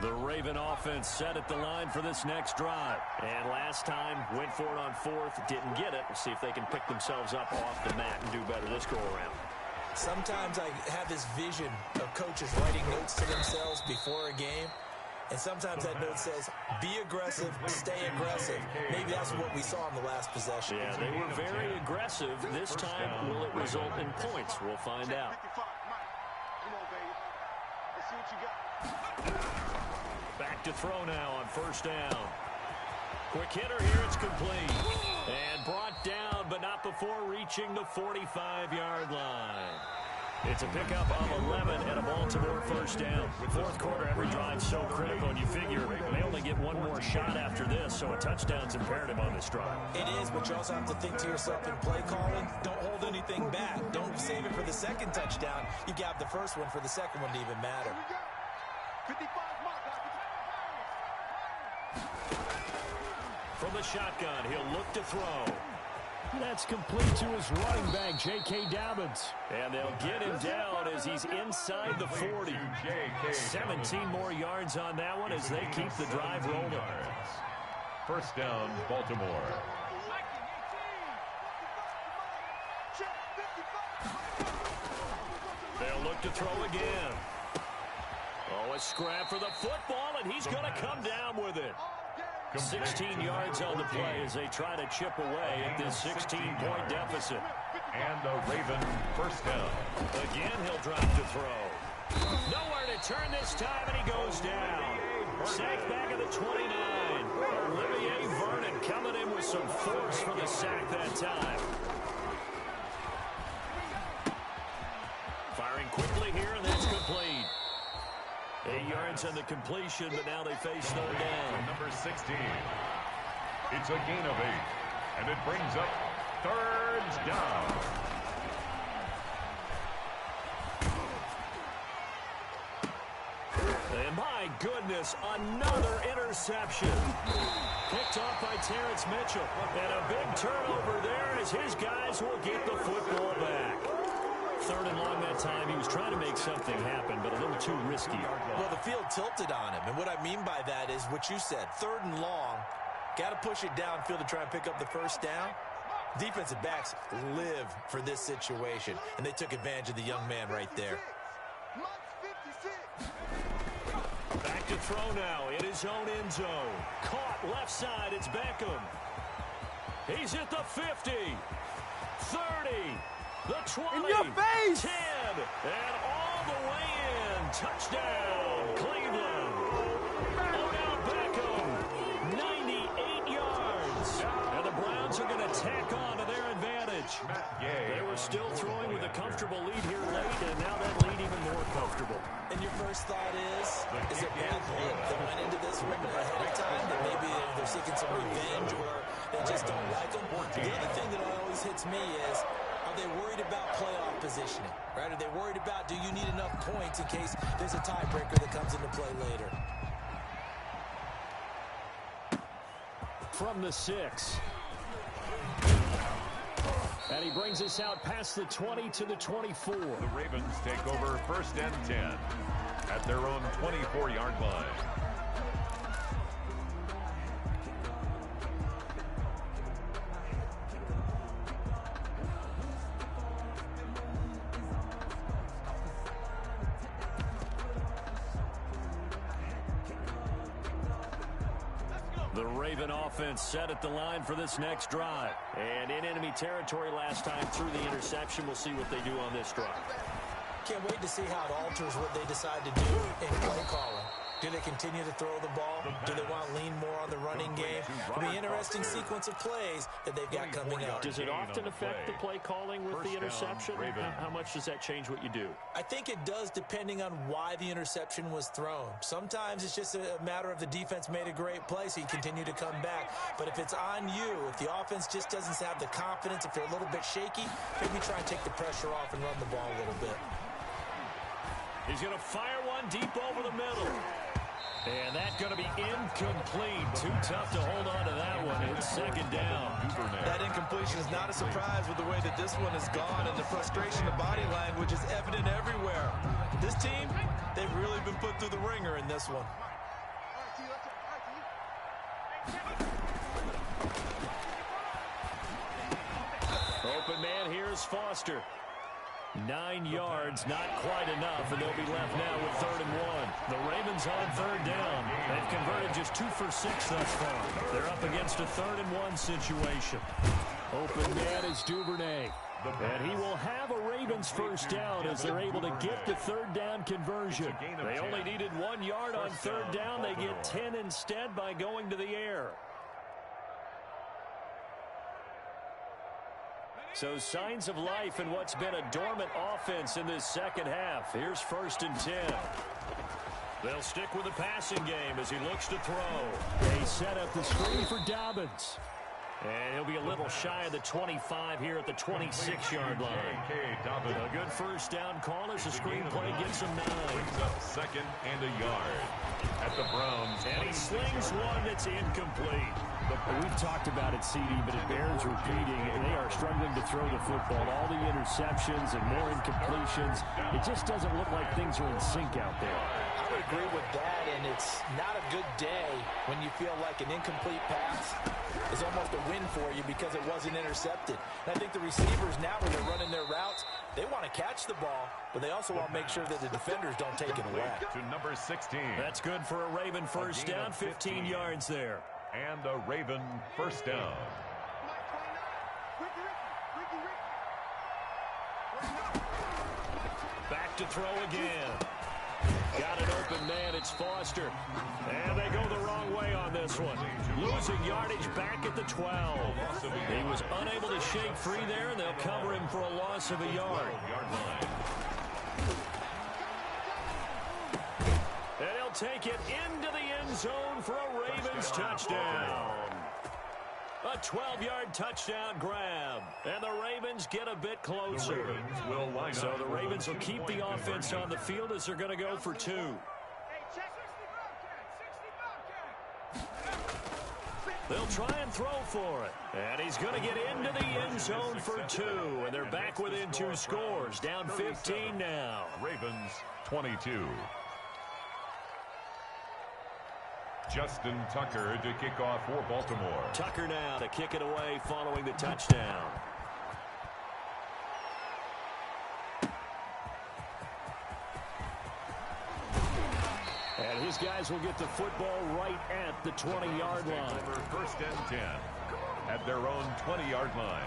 The Raven offense set at the line for this next drive. And last time, went for it on 4th, didn't get it. We'll see if they can pick themselves up off the mat and do better this go-around. Sometimes I have this vision of coaches writing notes to themselves before a game. And sometimes that note says, be aggressive, stay aggressive. Maybe that's what we saw in the last possession. Yeah, they were very aggressive. This time, will it result in points? We'll find out. Come on, baby. Let's see what you got. Back to throw now on 1st down. Quick hitter here, it's complete. And brought down, but not before reaching the 45-yard line. It's a pickup of 11 and a Baltimore first down. Fourth quarter, every drive so critical, and you figure they only get one more shot after this, so a touchdown's imperative on this drive. It is, but you also have to think to yourself in play calling, don't hold anything back. Don't save it for the second touchdown. You got the first one for the second one to even matter. 55 mark, From the shotgun, he'll look to throw. That's complete to his running back, J.K. Dobbins. And they'll get him down as he's inside the 40. 17 more yards on that one as they keep the drive rolling. First down, Baltimore. They'll look to throw again. Oh, a scrap for the football, and he's going to come down with it. 16 yards on the play as they try to chip away at this 16-point deficit. And a Raven first down. Again, he'll drop to throw. Nowhere to turn this time, and he goes down. Sack back at the 29. Olivier Vernon coming in with some force for the sack that time. Firing quickly here, and that's complete. 8 yards on the completion, but now they face third down. Number 16. It's a gain of 8, and it brings up third down. And my goodness, another interception. Picked off by Terrence Mitchell. And a big turnover there as his guys will get the football back. Third and long that time. He was trying to make something happen, but a little too risky. Well, the field tilted on him, and what I mean by that is what you said. Third and long, got to push it downfield to try and pick up the first down. Defensive backs live for this situation, and they took advantage of the young man right there. Back to throw now in his own end zone. Caught left side, it's Beckham. He's at the 50, 30, the 20, in your face! 10, and all the way in. Touchdown, Cleveland. Odell Beckham, 98 yards. And the Browns are going to tack on to their advantage. They were still throwing with a comfortable lead here late, and now that lead even more comfortable. And your first thought is it really blip that went into this one ahead of time, that maybe they're seeking some revenge or they just don't like them? The other thing that always hits me is, are they worried about playoff positioning, right? Are they worried about, do you need enough points in case there's a tiebreaker that comes into play later? From the 6. And he brings us out past the 20 to the 24. The Ravens take over first and 10 at their own 24-yard line. The Raven offense set at the line for this next drive. And in enemy territory last time through the interception. We'll see what they do on this drive. Can't wait to see how it alters what they decide to do in play calling. Do they continue to throw the ball? Do they want to lean more on the running game? It'll be an interesting sequence of plays that they've got coming up. Does it often affect the play calling with the interception? How much does that change what you do? I think it does, depending on why the interception was thrown. Sometimes it's just a matter of the defense made a great play, so you continue to come back. But if it's on you, if the offense just doesn't have the confidence, if they're a little bit shaky, maybe try and take the pressure off and run the ball a little bit. He's going to fire one deep over the middle. And that's going to be incomplete. Too tough to hold on to that one. It's second down. That incompletion is not a surprise with the way that this one has gone, and the frustration, the body language is evident everywhere. This team, they've really been put through the ringer in this one. Open man here is Foster. 9 yards, not quite enough, and they'll be left now with 3rd and 1. The Ravens on 3rd down. They've converted just 2 for 6 thus far. They're up against a 3rd and 1 situation. Open man is Duvernay. And he will have a Ravens first down as they're able to get the 3rd down conversion. They only needed 1 yard on 3rd down. They get 10 instead by going to the air. So signs of life in what's been a dormant offense in this second half. Here's 1st and 10. They'll stick with the passing game as he looks to throw. They set up the screen for Dobbins. And he'll be a little shy of the 25 here at the 26-yard line. A good first down call as the screenplay gets him 9. Brings up 2nd and a yard at the Browns. And he slings one that's incomplete. We've talked about it, CD, but it bears repeating. They are struggling to throw the football. All the interceptions and more incompletions. It just doesn't look like things are in sync out there. I would agree with that, and it's not a good day when you feel like an incomplete pass is almost a win for you because it wasn't intercepted. And I think the receivers now, when they're running their routes, they want to catch the ball, but they also want to make sure that the defenders don't take it away. To number 16. That's good for a Raven first down, 15 yards there. And a Raven first down. Back to throw again. Got an open man. It's Foster. And they go the wrong way on this one. Losing yardage back at the 12. He was unable to shake free there, and they'll cover him for a loss of a yard. And he'll take it into the end zone for a Ravens touchdown. A 12-yard touchdown grab. And the Ravens get a bit closer. So the Ravens will keep the offense on the field as they're going to go for 2. They'll try and throw for it. And he's going to get into the end zone for 2. And they're back within 2 scores. Down 15 now. Ravens 22. Justin Tucker to kick off for Baltimore. Tucker now to kick it away following the touchdown. And his guys will get the football right at the 20-yard line. For 1st and 10 at their own 20-yard line.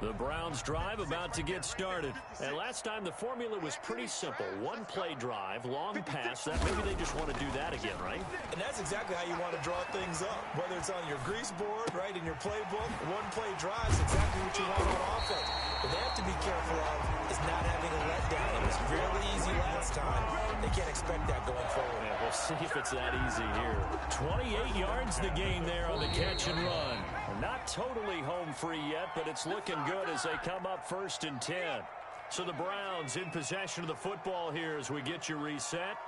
The Browns drive about to get started. And last time the formula was pretty simple. One play drive, long pass. That maybe they just want to do that again, right? And that's exactly how you want to draw things up. Whether it's on your grease board, right, in your playbook, one play drive is exactly what you want on offense. What they have to be careful of is not having a letdown. It was really easy last time. They can't expect that going forward. Yeah, we'll see if it's that easy here. 28 yards the gain there on the catch and run. Not totally home free yet, but it's looking good as they come up 1st and 10. So the Browns in possession of the football here as we get you reset.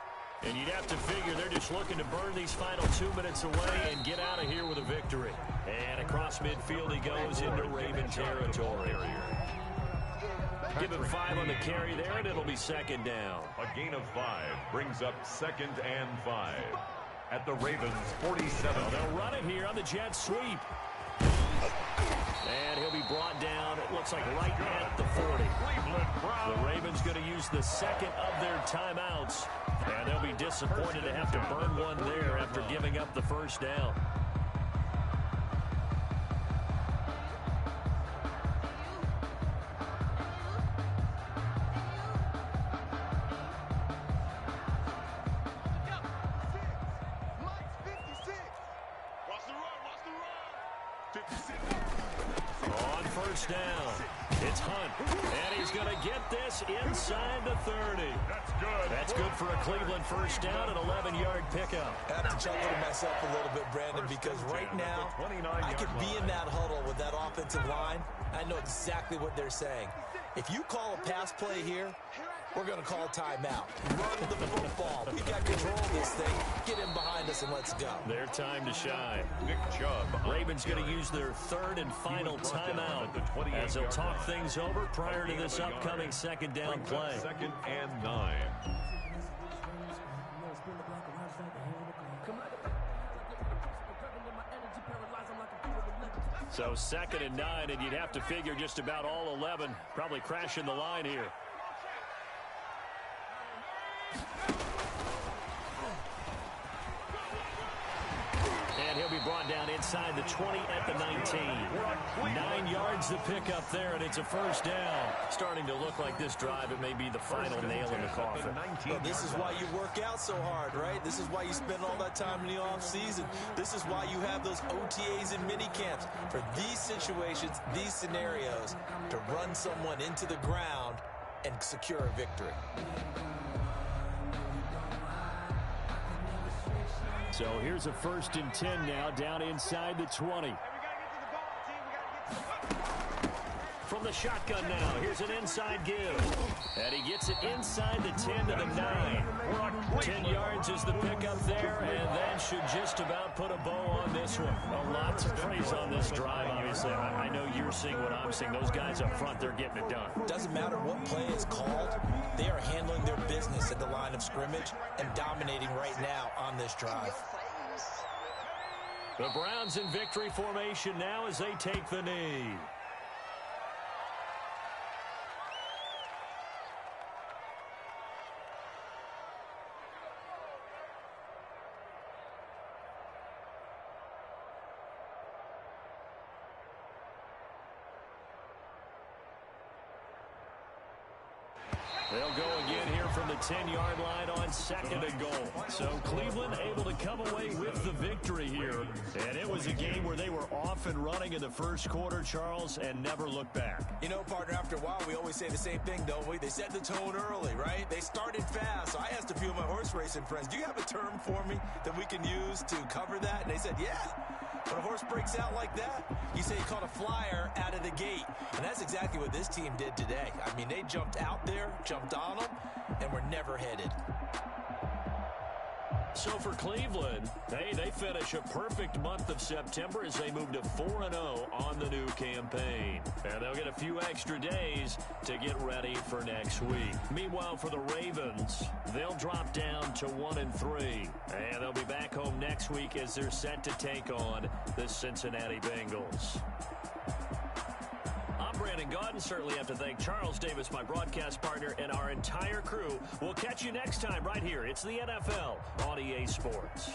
And you'd have to figure they're just looking to burn these final 2 minutes away and get out of here with a victory. And across midfield he goes into Raven territory. Give him 5 on the carry there, and it'll be 2nd down. A gain of 5 brings up 2nd and 5 at the Ravens 47. Well, they'll run it here on the jet sweep. And he'll be brought down, it looks like right at the 40. The Ravens going to use the 2nd of their timeouts. And they'll be disappointed to have to burn one there after giving up the 1st down. On 1st down, it's Hunt, and he's going to get this inside the 30. That's good. That's good for a Cleveland 1st down, an 11-yard pickup. I have to chuckle to myself a little bit, Brandon, because right now I could be in that huddle with that offensive line. I know exactly what they're saying. If you call a pass play here, we're going to call a timeout. Run the football. We got control of this thing. Get him behind us and let's go. Their time to shine. Nick Chubb. Ravens going to use their 3rd and final timeout as they'll talk things over prior to this upcoming 2nd down play. 2nd and 9. So 2nd and 9, and you'd have to figure just about all 11 probably crashing the line here. And he'll be be brought down inside the 20 at the 19. 9 yards to pick up there, and it's a first down. Starting to look like this drive, it may be the final nail in the coffin. Well, this is why you work out so hard, right? This is why you spend all that time in the offseason. This is why you have those OTAs and mini camps for these situations, these scenarios, to run someone into the ground and secure a victory. So here's a 1st and 10 now, down inside the 20. From the shotgun now, here's an inside give. And he gets it inside the 10 to the 9. 10 yards is the pickup there, and that should just about put a bow on this one. Well, lots of praise on this drive, obviously. I know you're seeing what I'm seeing. Those guys up front, they're getting it done. Doesn't matter what play is called. They are handling their business at the line of scrimmage and dominating right now on this drive. The Browns in victory formation now as they take the knee. They'll go again here from the 10-yard line on 2nd and goal. So Cleveland able to come away with the victory here. And it was a game where they were off and running in the first quarter, Charles, and never looked back. You know, partner, after a while, we always say the same thing, don't we? They set the tone early, right? They started fast. So I asked a few of my horse racing friends, do you have a term for me that we can use to cover that? And they said, yeah. When a horse breaks out like that, you say he caught a flyer out of the gate. And that's exactly what this team did today. I mean, they jumped out there, jumped on them, and were never headed. So for Cleveland, they finish a perfect month of September as they move to 4-0 on the new campaign. And they'll get a few extra days to get ready for next week. Meanwhile, for the Ravens, they'll drop down to 1-3. And they'll be back home next week as they're set to take on the Cincinnati Bengals. I'm Brandon Gaudin. Certainly have to thank Charles Davis, my broadcast partner, and our entire crew. We'll catch you next time right here. It's the NFL on EA Sports.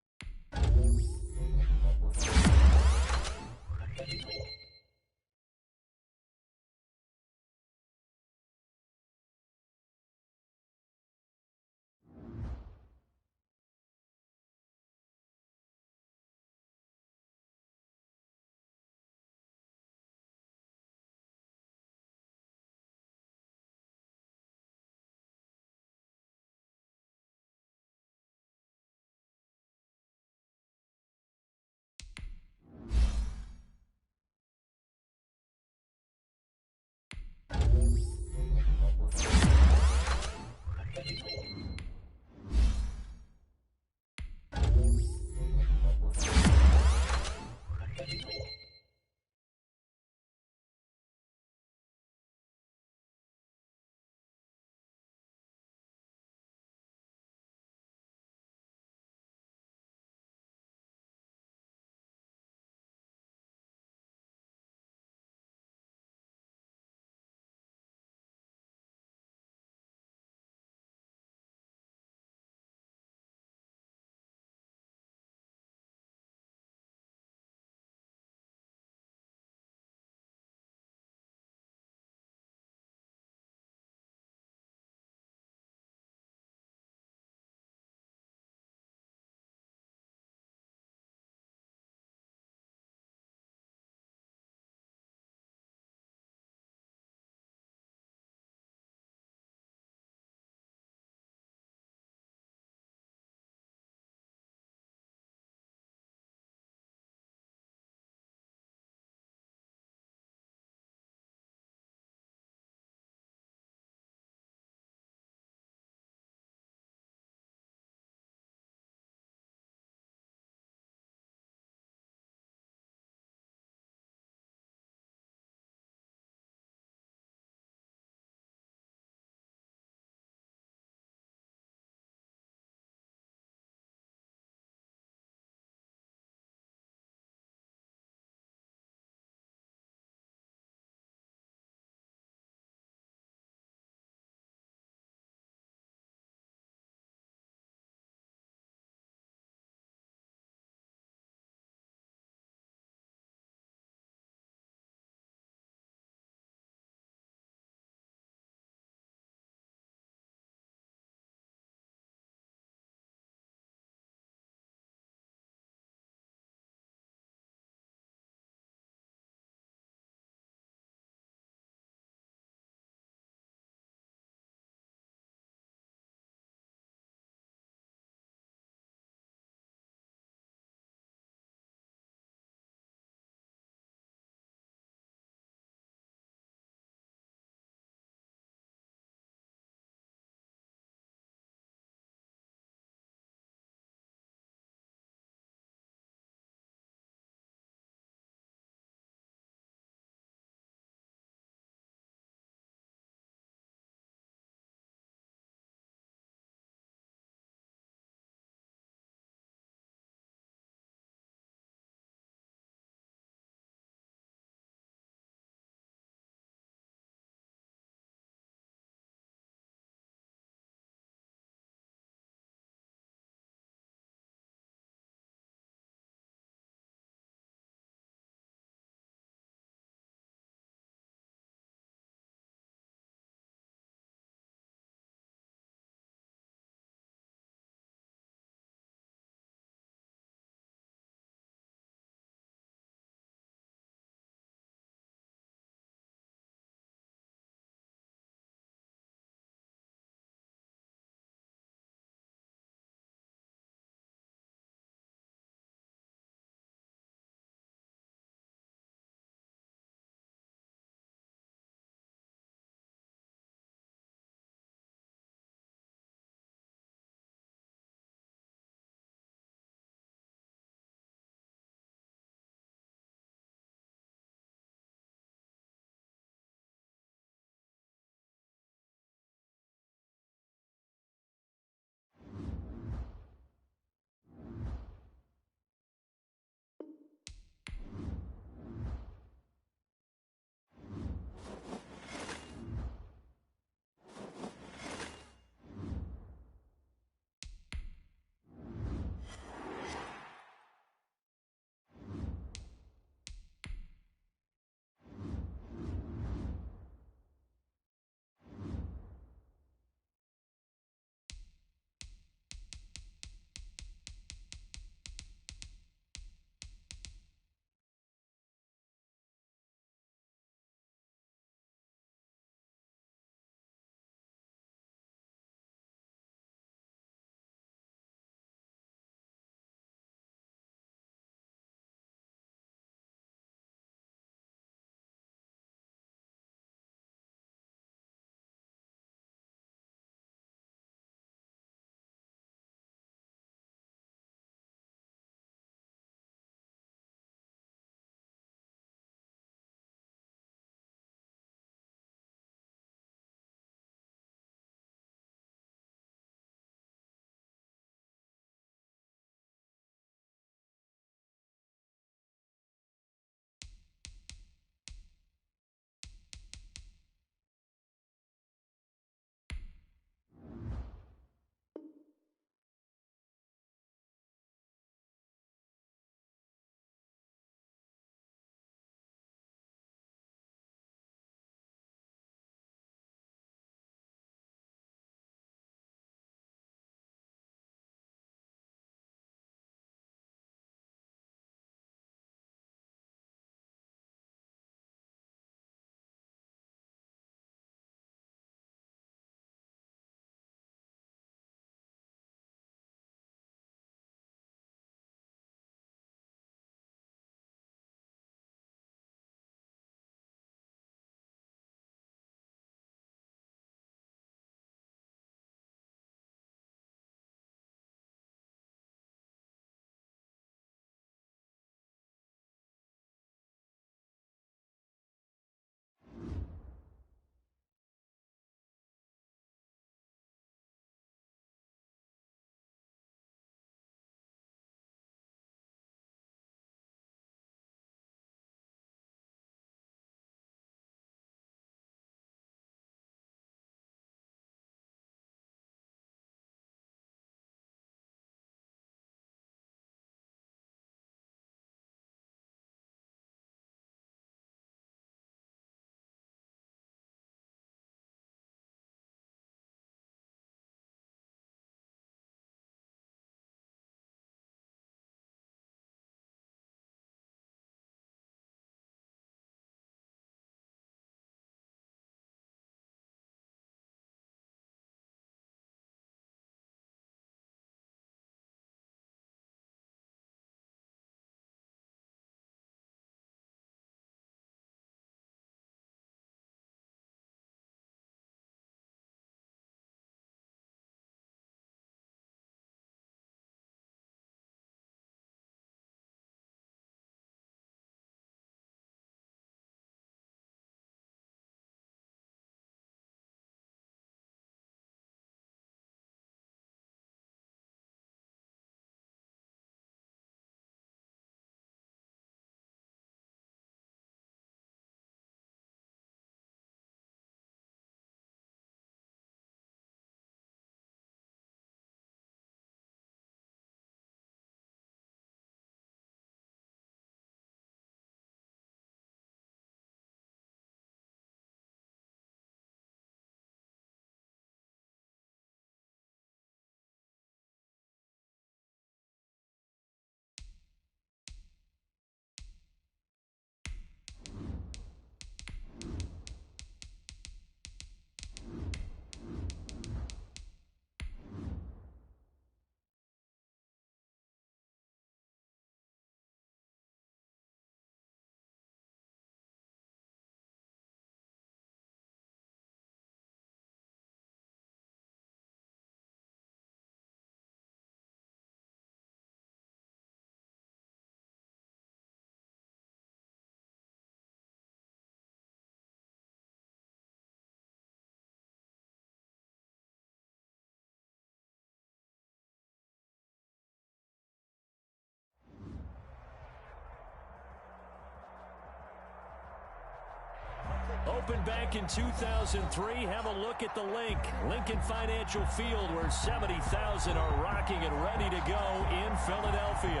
opened back in 2003. Have a look at the link. Lincoln Financial Field, where 70,000 are rocking and ready to go in Philadelphia.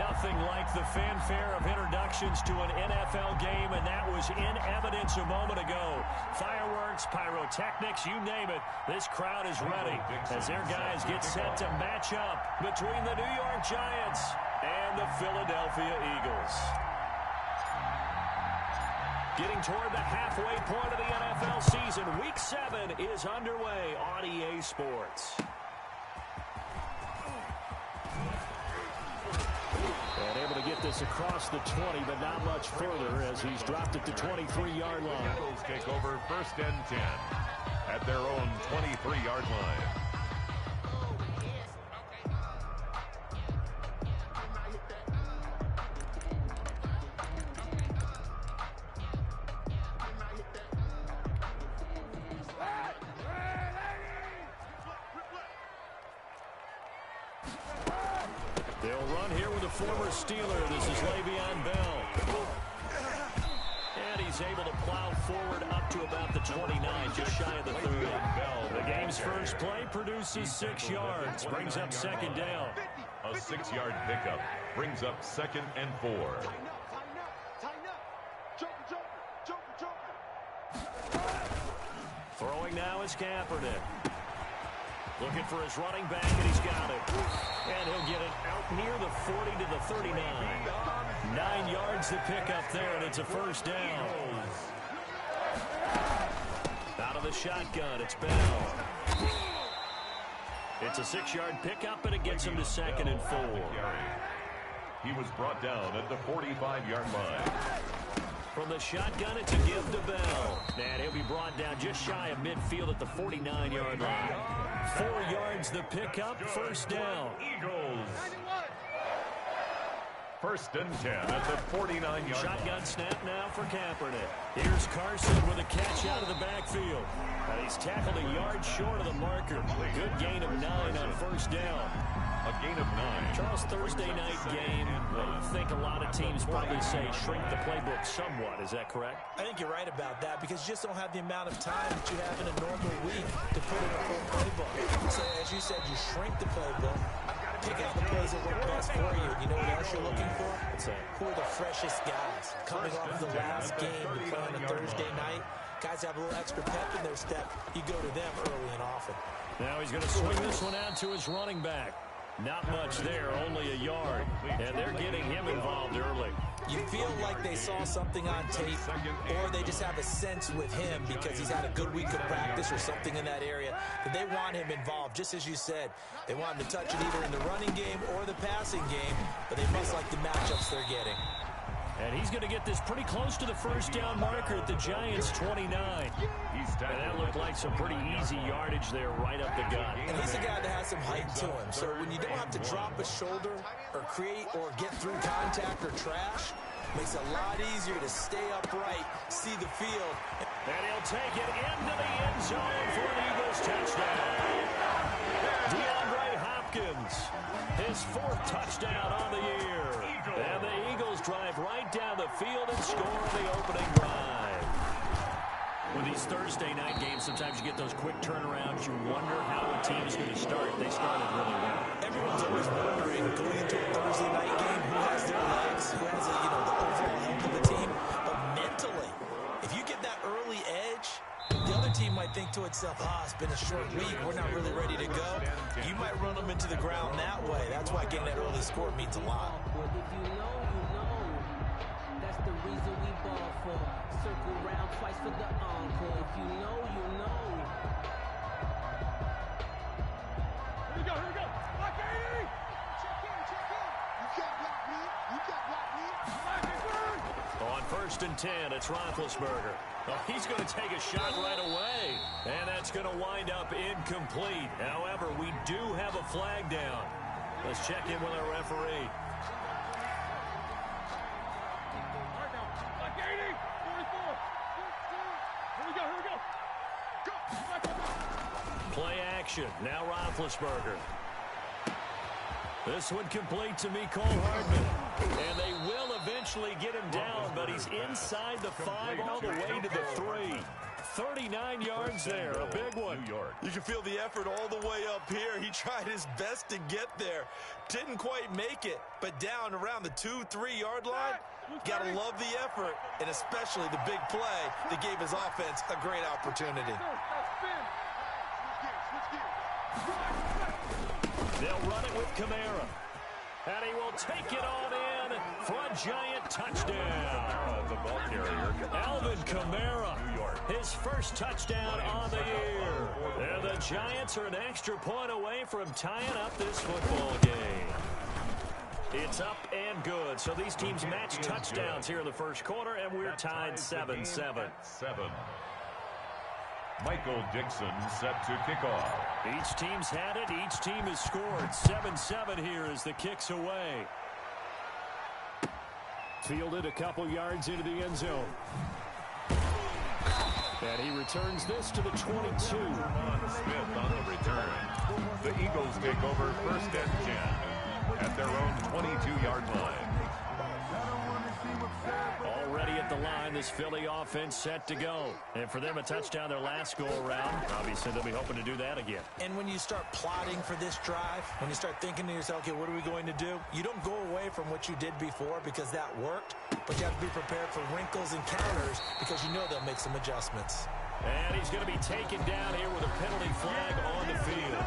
Nothing like the fanfare of introductions to an NFL game, and that was in evidence a moment ago. Fireworks, pyrotechnics, you name it. This crowd is ready as their guys get set to match up between the New York Giants and the Philadelphia Eagles. Getting toward the halfway point of the NFL season, Week 7 is underway on EA Sports. And able to get this across the 20, but not much further as he's dropped it to 23-yard line. Eagles take over 1st and 10 at their own 23-yard line. They'll run here with a former Steeler. This is Le'Veon Bell. And he's able to plow forward up to about the 29, just shy of the 30. The game's first play produces 6 yards, brings up 2nd down. A 6-yard pickup brings up 2nd and 4. Tighten up, tighten up. Joker, joker, joker, joker. Throwing now is Kaepernick. Looking for his running back, and he's got it. And he'll get it out near the 40 to the 39. 9 yards to pick up there, and it's a 1st down. Out of the shotgun, it's Bell. It's a 6-yard pickup, and it gets him to 2nd and 4. He was brought down at the 45-yard line. From the shotgun, it's a give to Bell. And he'll be brought down just shy of midfield at the 49-yard line. 4 yards the pickup, 1st down. Eagles. 1st and 10 at the 49-yard line. Shotgun snap now for Kaepernick. Here's Carson with a catch out of the backfield. And he's tackled a yard short of the marker. Good gain of 9 on 1st down. A gain of 9. Charles, Thursday night game, I think a lot of teams probably say shrink the playbook somewhat. Is that correct? I think you're right about that because you just don't have the amount of time that you have in a normal week to put in a full playbook. So as you said, you shrink the playbook, pick out the plays that work best for you. You know what else you're looking for? Who are the freshest guys coming off the last game to play on a Thursday night? Guys have a little extra pep in their step. You go to them early and often. Now he's going to swing this one out to his running back. Not much there, only a yard. And they're getting him involved early. You feel like they saw something on tape, or they just have a sense with him because he's had a good week of practice or something in that area that they want him involved. Just as you said, they want him to touch it either in the running game or the passing game, but they must like the matchups they're getting. And he's going to get this pretty close to the 1st down marker at the Giants' 29. And that looked like some pretty easy yardage there right up the gut. And he's a guy that has some height to him. So when you don't have to drop a shoulder or create or get through contact or trash, makes it a lot easier to stay upright, see the field. And he'll take it into the end zone for an Eagles touchdown. DeAndre Hopkins, his 4th touchdown on the year. And the Eagles drive right down the field and score the opening drive. With these Thursday night games, sometimes you get those quick turnarounds. You wonder how a team is going to start. They started really well. Everyone's always wondering, going into a Thursday night game, who has their legs, who has the overall health of the team. But mentally, if you get that early edge, the other team might think to itself, it's been a short week, we're not really ready to go. You might run them into the ground that way. That's why getting that early score means a lot. If you know, you know. That's the reason we ball for. Circle round twice for the encore. If you know, you know. Here we go, here we go. Lock 80! Check in, check in. You can't block me. You can't block me. Lock it, bird! On 1st and 10, it's Roethlisberger. Oh, he's going to take a shot right away. And that's going to wind up incomplete. However, we do have a flag down. Let's check in with our referee. All right, now. Lock 80! 44! Here we go, here we go. Go! Lock it. Play action. Now Roethlisberger. This one complete to Mecole Hardman. And they will eventually eventually get him down, but he's inside the 5 all the way to the 3. 39 yards there, a big one. You can feel the effort all the way up here. He tried his best to get there. Didn't quite make it, but down around the 2-3 yard line, gotta love the effort, and especially the big play that gave his offense a great opportunity. They'll run it with Kamara. And he will take it on in for a giant touchdown. The ball carrier. Alvin Kamara, his first touchdown on the year. And the Giants are an extra point away from tying up this football game. It's up and good. So these teams match touchdowns here in the first quarter, and we're tied 7-7. Michael Dixon set to kick off. Each team's had it. Each team has scored. 7-7 here as the kick's away. Fielded a couple yards into the end zone. And he returns this to the 22. Smith on the return. The Eagles take over 1st and 10 at their own 22-yard line. Already at the line, this Philly offense set to go. And for them, a touchdown their last go-around. Obviously, they'll be hoping to do that again. And when you start plotting for this drive, when you start thinking to yourself, okay, what are we going to do? You don't go away from what you did before because that worked, but you have to be prepared for wrinkles and counters because you know they'll make some adjustments. And he's going to be taken down here with a penalty flag on the field.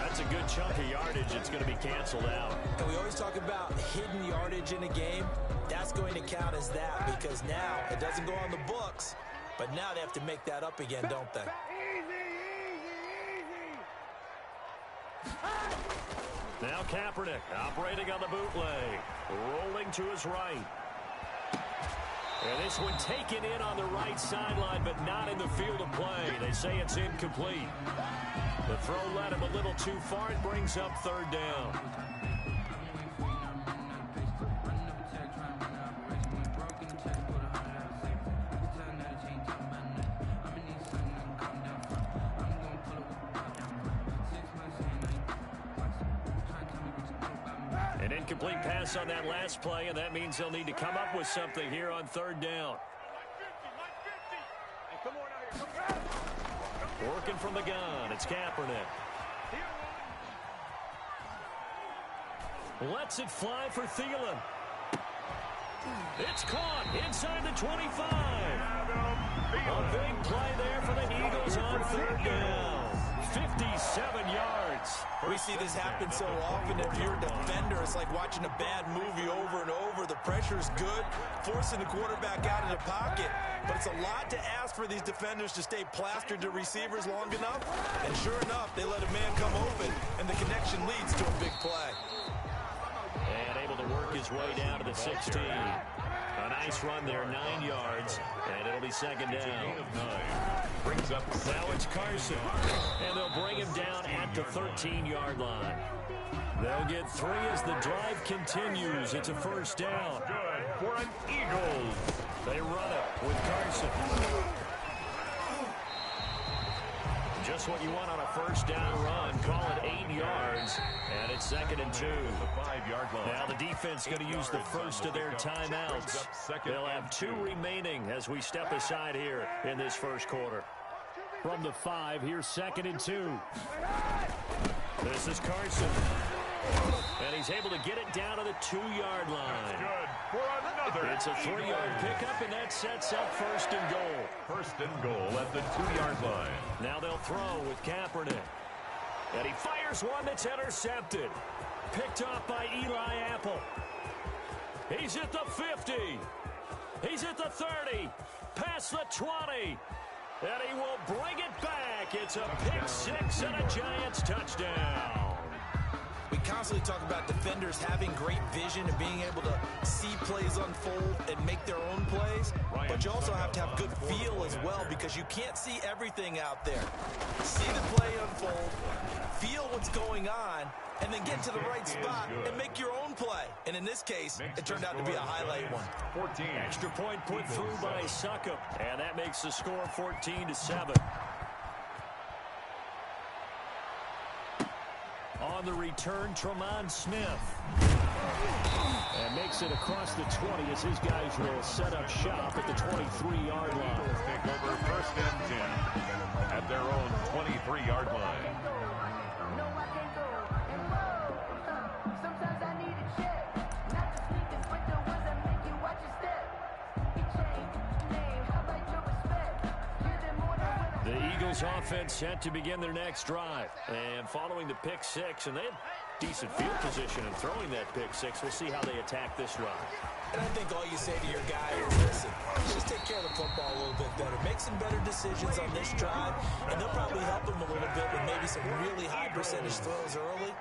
That's a good chunk of yardage. It's going to be canceled out. And we always talk about hidden yardage in a game. That's going to count as that because now it doesn't go on the books, but now they have to make that up again, don't they? Now Kaepernick operating on the bootleg. Rolling to his right. And this one taken in on the right sideline, but not in the field of play. They say it's incomplete. The throw led him a little too far. It brings up 3rd down. An incomplete pass on that last play, and that means they'll need to come up with something here on 3rd down. Working from the gun, it's Kaepernick. Lets it fly for Thielen. It's caught inside the 25. A big play there for the Eagles on 3rd down. 57 yards. We see this happen so often. If you're a defender, it's like watching a bad movie over and over. The pressure's good, forcing the quarterback out of the pocket. But it's a lot to ask for these defenders to stay plastered to receivers long enough. And sure enough, they let a man come open, and the connection leads to a big play. And able to work his way down to the 16. A nice run there, 9 yards, and it'll be 2nd down. Brings up now it's Carson, and they'll bring him down at the 13-yard line. They'll get 3 as the drive continues. It's a 1st down. good for an Eagles. They run it with Carson. Just what you want on a 1st down run. Call it 8 yards, and it's 2nd and 2. The 5-yard line. Now the defense going to use the first of their timeouts. They'll have 2 remaining as we step aside here in this first quarter. From the 5, here's 2nd and 2. This is Carson. And he's able to get it down to the 2-yard line. Good for another. It's a 3-yard pickup, and that sets up 1st and goal. 1st and goal at the 2-yard line. Now they'll throw with Kaepernick. And he fires one that's intercepted. Picked off by Eli Apple. He's at the 50. He's at the 30. Past the 20. And he will bring it back. It's a pick 6 and a Giants touchdown. We constantly talk about defenders having great vision and being able to see plays unfold and make their own plays, but you also have to have good feel as well because you can't see everything out there. See the play unfold, feel what's going on, and then get to the right spot and make your own play. And in this case, it turned out to be a highlight one. 14. Extra point put through by Succop, and that makes the score 14-7. On the return, Tremont Smith. And makes it across the 20 as his guys will set up shop at the 23-yard line. Eagles take over 1st and 10 at their own 23-yard line. The Eagles offense set to begin their next drive. And following the pick six, and they had decent field position in throwing that pick six. We'll see how they attack this run. And I think all you say to your guy is, listen, just take care of the football a little bit better. Make some better decisions on this drive, and they'll probably help him a little bit with maybe some really high percentage throws early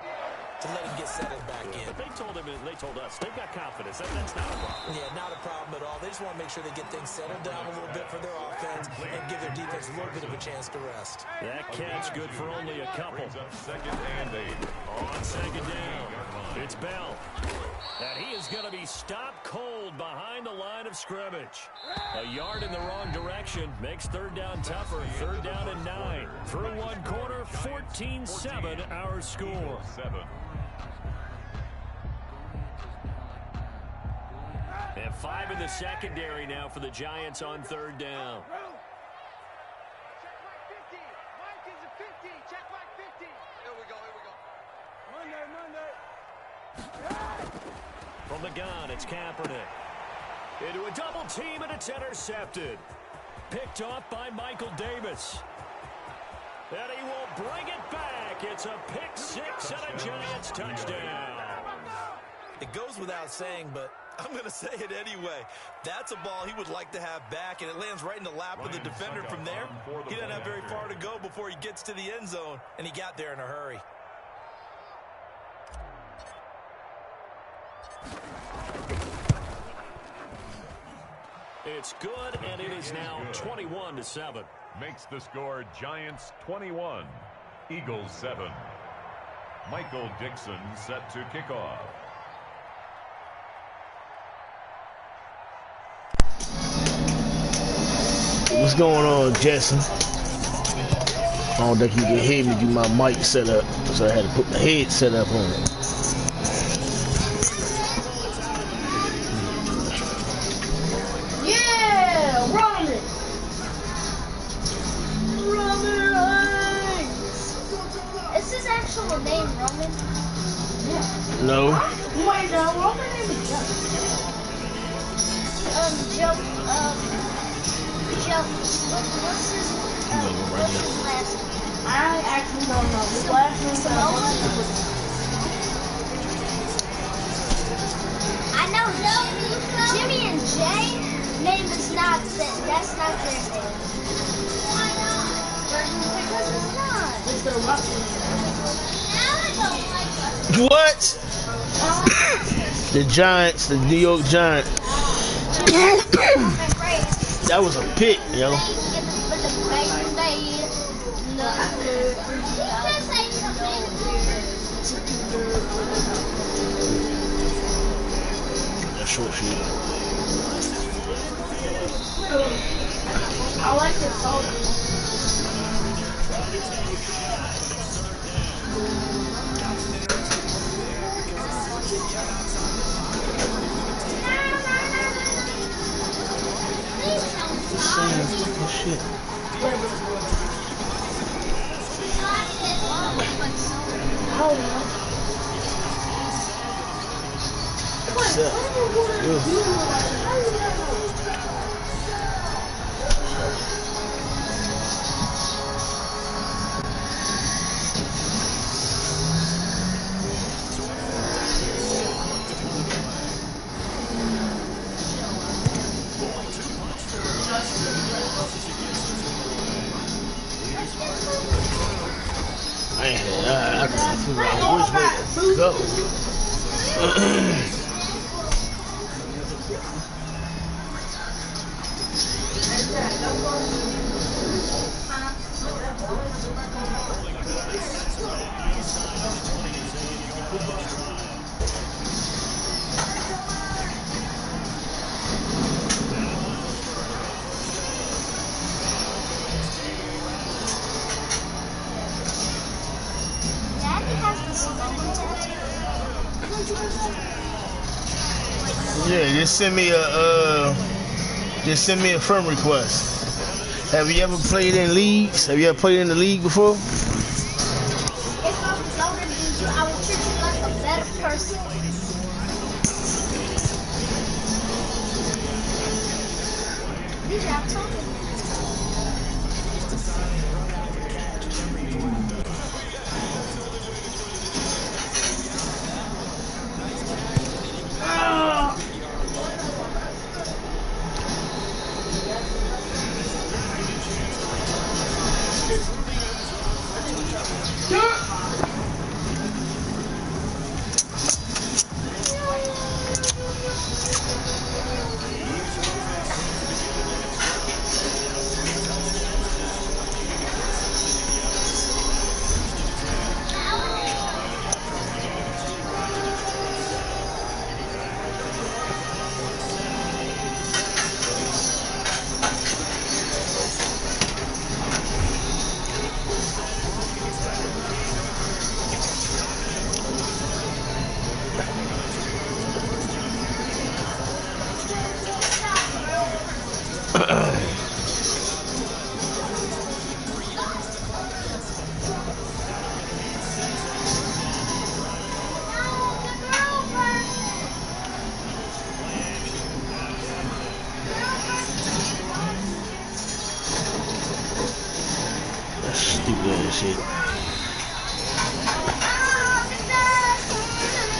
to let him get settled back in. But they told him, and they told us, they've got confidence. That's not a problem. Yeah, not a problem at all. They just want to make sure they get things settled down a little bit for their offense and give their defense a little bit of a chance to rest. That catch good for only a couple. Brings up 2nd and 8. On 2nd down, it's Bell. And he is going to be stopped cold behind the line of scrimmage. A yard in the wrong direction makes 3rd down tougher. 3rd down and 9. Through one quarter, 14-7 our score. 7. And 5 in the secondary now for the Giants on 3rd down. From the gun, it's Kaepernick. Into a double team, and it's intercepted. Picked off by Michael Davis. And he will bring it back. It's a pick six and a Giants touchdown. It goes without saying, but I'm going to say it anyway. That's a ball he would like to have back, and it lands right in the lap of the defender from there. He doesn't have very far to go before he gets to the end zone, and he got there in a hurry. It's good, and it is now 21-7. Makes the score Giants 21, Eagles 7. Michael Dixon set to kick off. What's going on, Jason? I don't think you can hear me do my mic set up, so I had to put my headset up on it. Yeah, Roman! Roman! Is his actual name Roman? Yeah. No. Wait, no, Roman name is Joe. Joe, what's his last name? I actually don't know. His last name I know Jimmy and Jay name is not that's not their name. Why not? Because it's not. It's their What? The Giants, the New York Giants. That was a pick, yo. That short shit. I like the salt. Shit. What's up? I can't figure out which way to go. Yeah, just send me a friend request. Have you ever played in leagues? Have you ever played in the league before? If I was older than you, I would treat you like a better person. These are talking.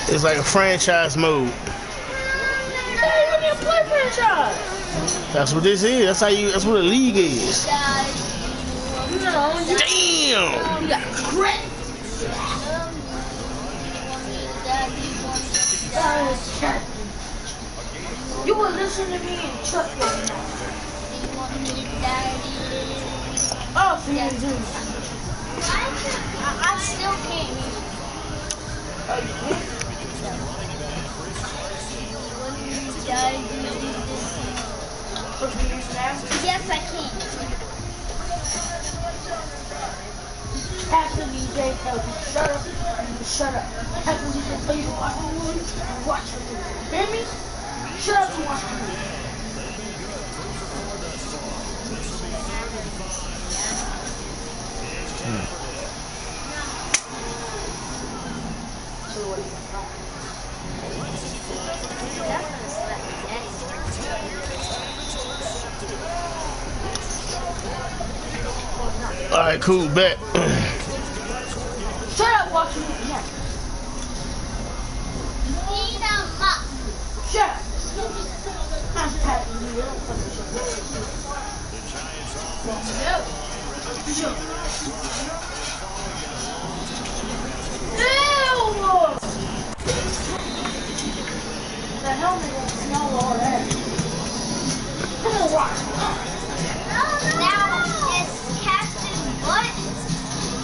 It's like a franchise mode. Hey, we didn't play franchise. That's what this is. That's what a league is. No, Damn. you got crit. You will listen to me and chuck your mouth. Oh, so you do. I still can't hear you. Oh, you can't? Yes, I can. After DJ tells you shut up, you shut up. After DJ tells you watch the movie, watch the movie. Hear me? Shut up and watch the movie. All right, cool, bet. Shut up, watch the movie. Yeah. Shut up. Hashtag you don't fucking shut up. Shut up. Ew! The helmet won't smell all that. Come on, watch. Now it's Captain Butt.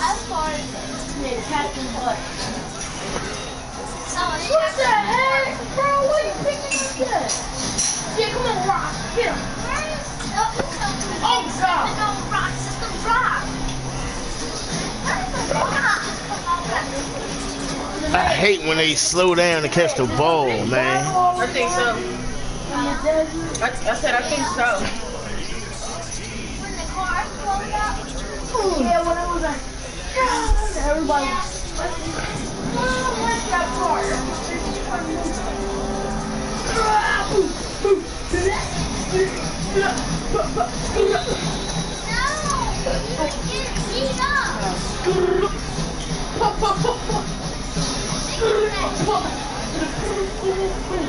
As far as Yeah, Captain Butt. oh, What the heck? Bro, why are you picking up that? Yeah, come on, rock. Get him. Oh, God. No, rock, system rock. I hate when they slow down to catch the ball, man. I think so. I said I think so. When the car pulled up. Yeah, when it was like, everybody was where's that car? Get beat up.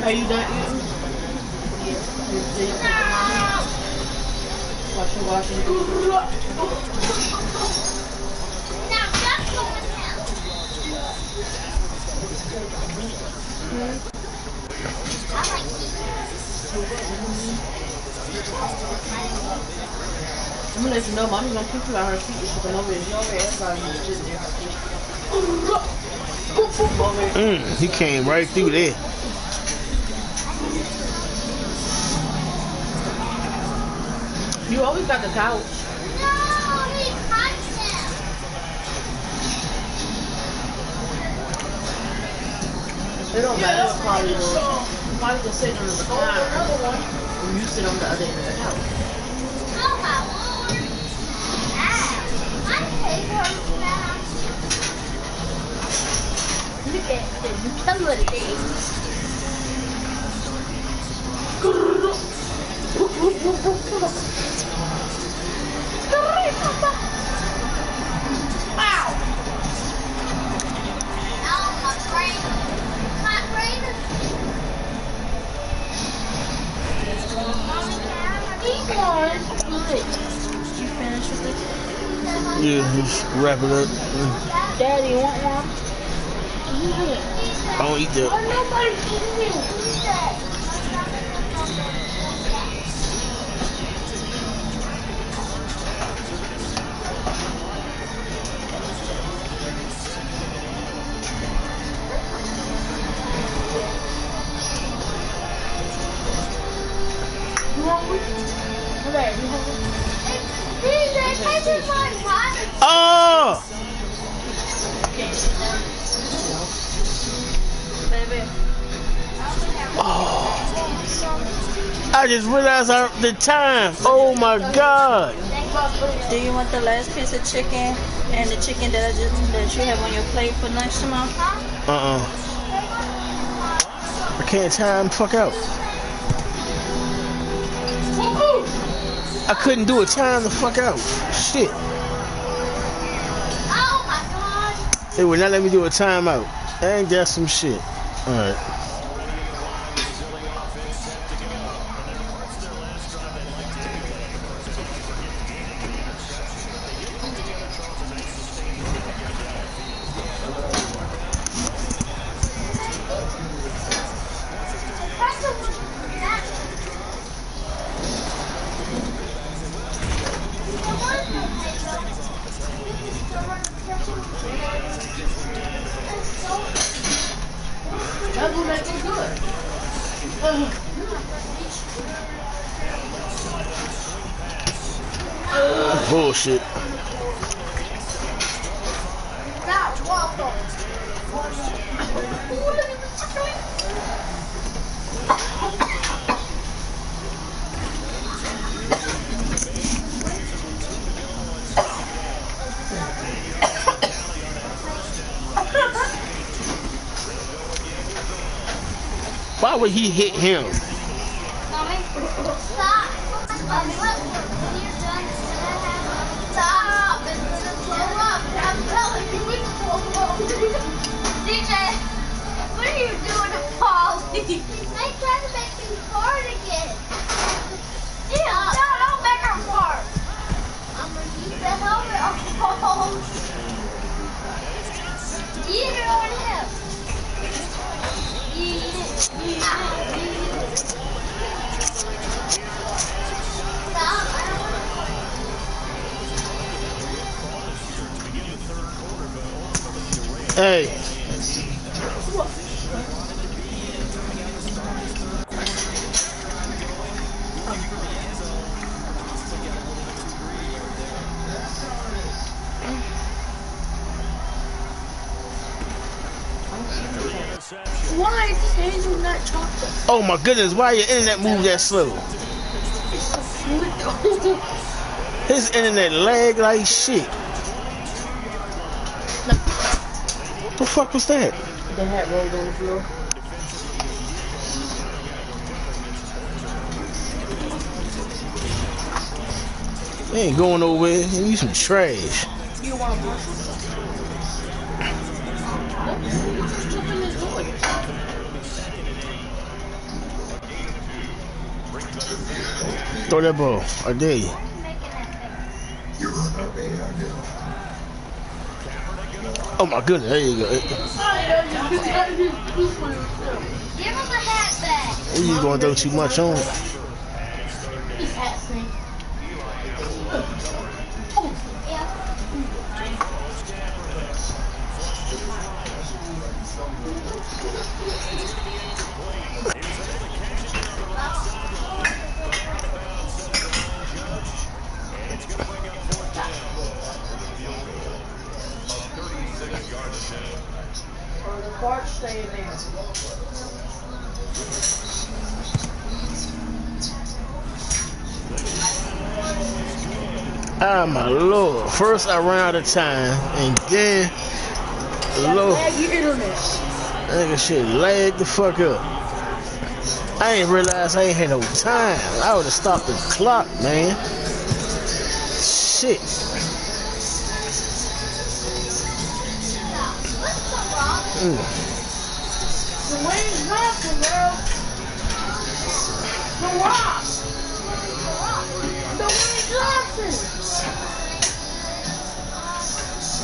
Are you done eating? Watching. Now that's going down. I like I'm gonna let you know, mommy's gonna keep you out her feet. She's gonna over there. Everybody's just near her feet. He came right through there. You always got the couch. no, he punched him. It don't matter what car you somebody just sitting on the side. Another one. And you sit on the other end of the house. Oh my lord. Ow. My face hurts now. Look at this. You tell me what it is. Ow! Oh, my brain. My brain is... Eat one. Good. You finished with it? Yeah, just wrap it up. Daddy, you want one? Eat it. I don't eat that. Oh, nobody's eating it. Eat it. You hungry? Okay, you hungry? DJ, this is my water. Oh! Baby. Oh! I just realized the time. Oh my God! Do you want the last piece of chicken and the chicken that you have on your plate for lunch tomorrow? I can't time the fuck out. I couldn't do it. Time the fuck out. Shit. Oh my god. They would not let me do a timeout. Ain't that some shit? Alright. That will make it good. Bullshit. Now, waffle. Why would he hit him? Mommy, stop. Mommy, look. When you're done, stop. Slow up. I'm telling you, slow up. DJ, what are you doing to Polly? I'm trying to make him fart again. Yeah, no, don't make her fart. I'm going to keep the helmet off. Eat it on him. Eat it. Hey. Why is hazelnut chocolate? Oh my goodness, why your internet move that slow? His internet lag like shit. What the fuck was that? The hat rolled on the floor. They ain't going nowhere. You need some trash. You want to brush it? Throw that ball. I dare you. Oh my goodness, there you go. Give him the hat back. You just gonna throw too much on. He's hat snake. Or the card stay in there. Ah, my lord. First I ran out of time, and then, lord, Your internet. nigga shit lagged the fuck up. I ain't realized I ain't had no time. I would have stopped the clock, man. Shit. Dwayne Johnson, bro. The Rock. Dwayne Johnson.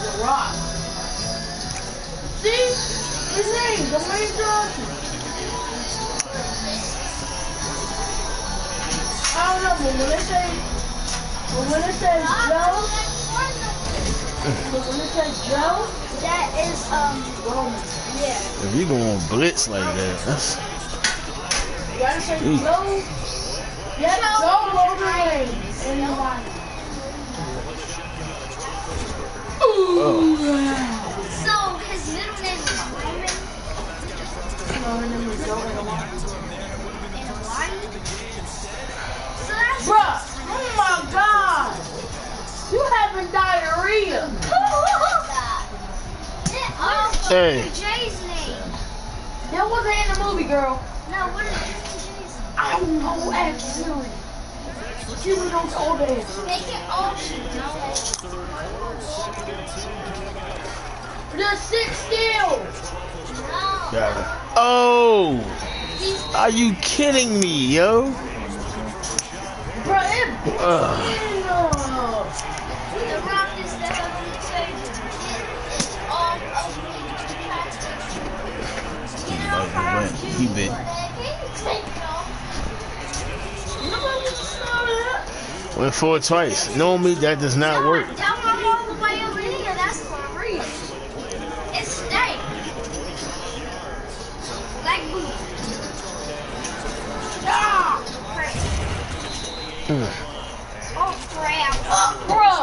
The Rock. See? His name, Dwayne Johnson. I don't know, but when it says Joe, that is, Roman. Yeah. If you going blitz like that, that's... You gotta say Joe. Yeah, Joe Logan Reigns in the line. So his middle name is Roman. No, her name is Joe and Alani. And Alani? So that's... Bruh, oh my god! You having diarrhea! Hey. Jay's name. That wasn't in the movie, girl. No, what is Jay's name? I don't know, actually. She was on all day. Make it Ocean. Just sit still. Got it. Oh! Are you kidding me, yo? Bruh, it The Rock is the heavenly savior. He big. Went for it twice. Normally that does not work. Tell me I'm all the way over here. That's for a reason. It's steak. Like booty. Ah! Oh, crap. Oh, bro.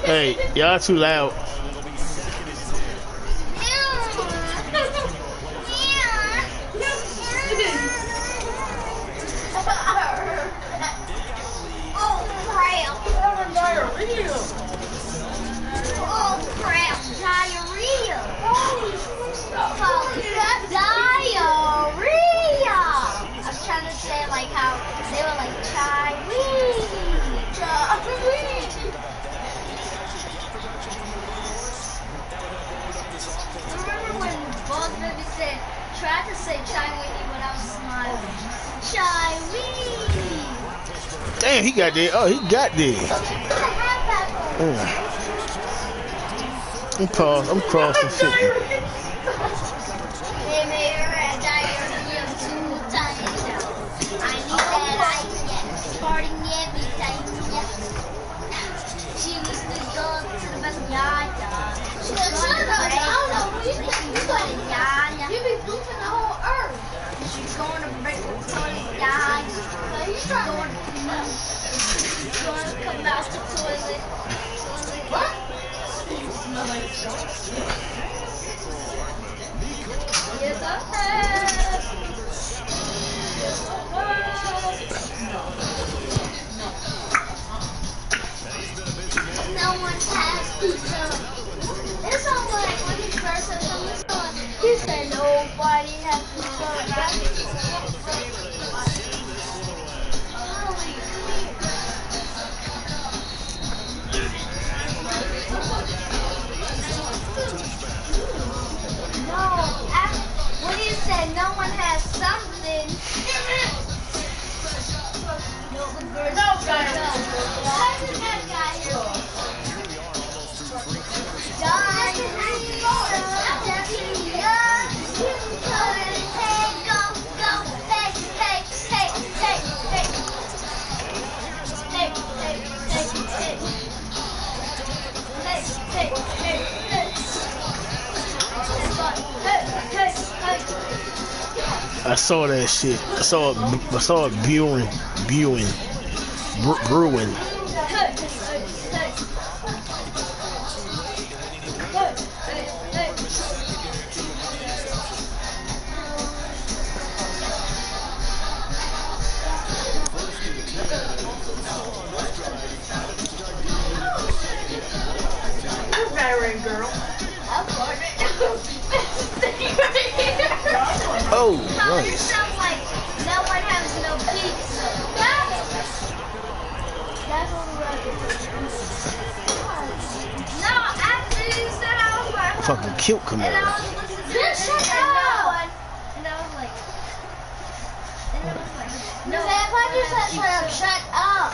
Hey, y'all too loud. Oh crap, diarrhea. Diarrhea. I was trying to say like how they were like Chinese. Remember when Buzz Baby tried to say Chinese when I was smiling? Chinese. Damn, he got there. Oh, he got there. I'm crossing 50. You be pooping the whole earth. She's going to break the toilet, guys. She's going to come out the toilet. What? Here's a head. No one has pizza. It's all like when he first said something, he said nobody has pizza. When he said no one has something. No, the bird. No, guy. Why is that guy here? I saw that shit. I saw it brewing. firing, girl. I'm farting. Oh, It nice. sounds like no one has no pizza. That's on the record. No, after you said I was like, Fucking cute and I Camaro. was listening to it, and no one, and I was like, no, if I just said shut up.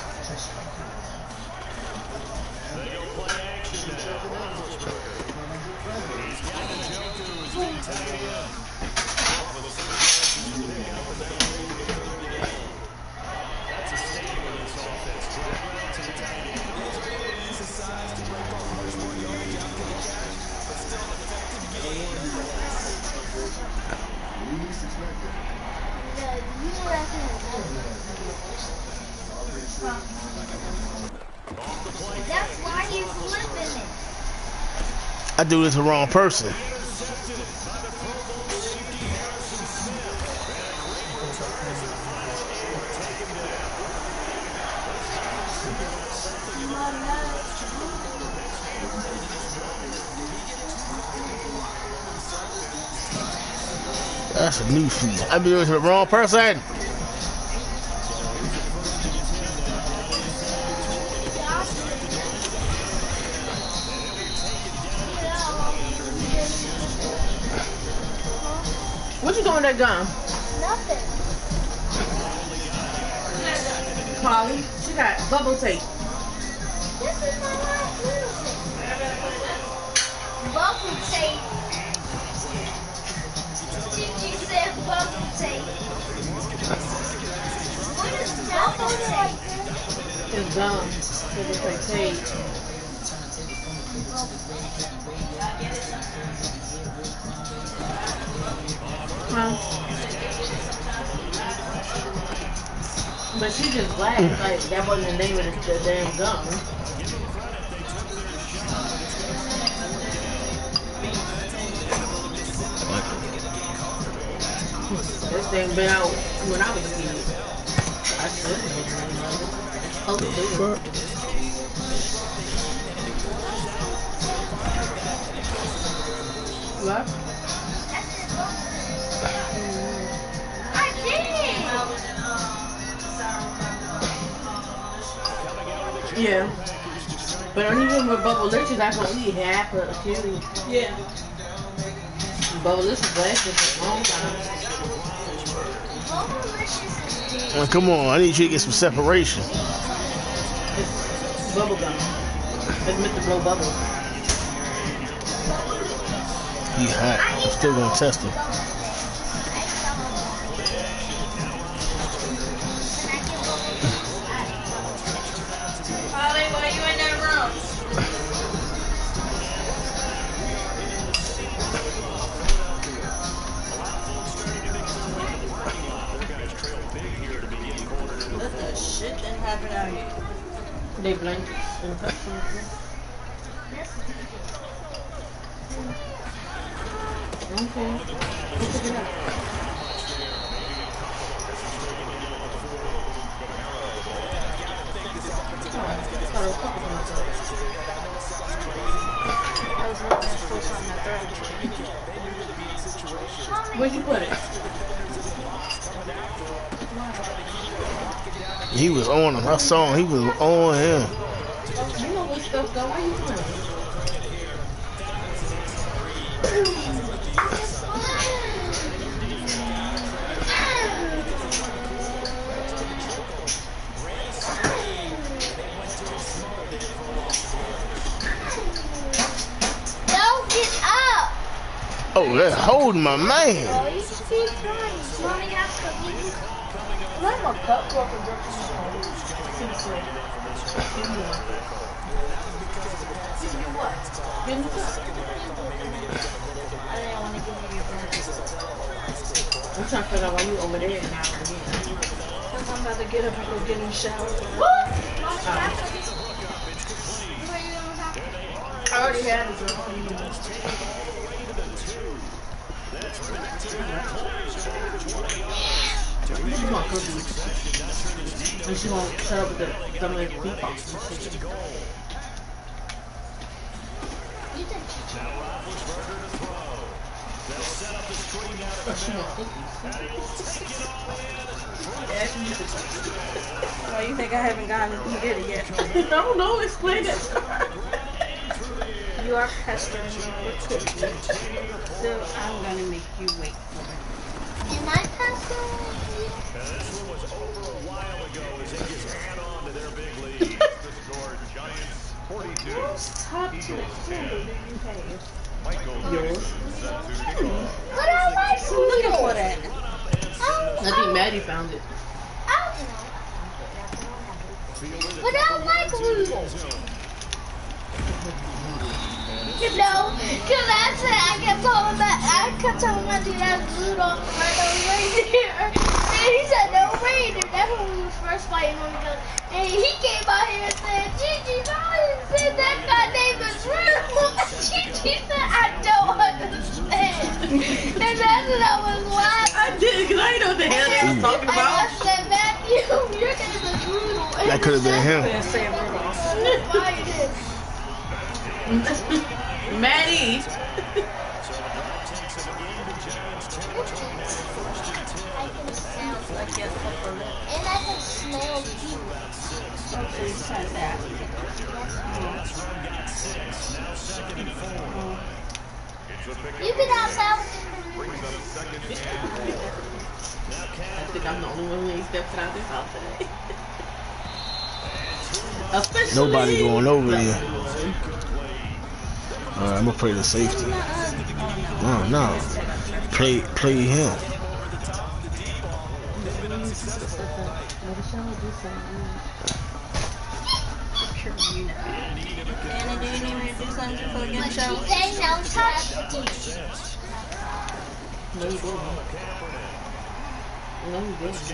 That's why he's flipping it. I do this to the wrong person. That's a new feed. I be doing it to the wrong person. What you doing with that gun? Nothing. Polly, she got bubble tape. This is my last little thing. Bubble tape. Gigi said bubble tape. What is bubble tape? It's gum. It's like tape. But she just laughed like that wasn't the name of the damn gum. This thing been out when I was a kid. I should have known the name of it. Oh, dude. What? I did. Yeah. But even with Bubble Licious, I can eat half of it too. Yeah. Bubble Licious lasted for a long time. Well, come on, I need you to get some separation. It's bubble gum. It's meant to blow bubbles. He hot. I'm still gonna test him. Holly, why are you in that room? What the shit that happened out here? They blend and cut something. Okay. Let's pick it up. Where'd you put it? He was on him. I saw him. He was on him. You know what stuff though. Why you putting it? Don't get up. Oh, that's holding my man. Oh, you just keep trying. Mommy has cookies. Let my cup go up and drop some what? Give me the cup. I didn't want to give you your burger. I'm trying to figure out why you over there now again. Because I'm about to get up and go get in the shower. What? Mommy has cookies. What are you going to have? I already had it. She want cookies. And she won't shut up with the dumb ass beatbox and shit. You did. Now Roethlisberger to throw. They'll set up the screen down the middle. And he'll take it all in. Why you think I haven't gotten get it yet? I don't know. Explain it. You are pestering me with cookies. So I'm gonna make you wait for it. Am I pestering you? This one was over a while ago as they just add on to their big lead. The score, Giants 42. Top Eagles 10. do you have? Michael Yours. set to kick off. But I like I'm looking for that. I think Maddie found it. But I don't like Rudolph. You know, because I kept telling my dude that's Rudolph right over reindeer. And he said no reindeer. That's when we was first fighting on each other. And he came out here and said, Gigi, I said that guy name is Rudolph. Gigi said, I don't understand. And that's when I was laughing. I did, because I didn't know what the hell they was talking I about. said, Matthew, your name is Rudolph. That could have been him. Maddie. And I can smell you. You've been outside with I think I'm the only one who ain't stepped out of this house today. Especially Nobody going over here. Alright, I'm gonna play the safety. No. Play him. Anna, do you need me to do something for the game show? They now touch you. No, you didn't. No, you didn't.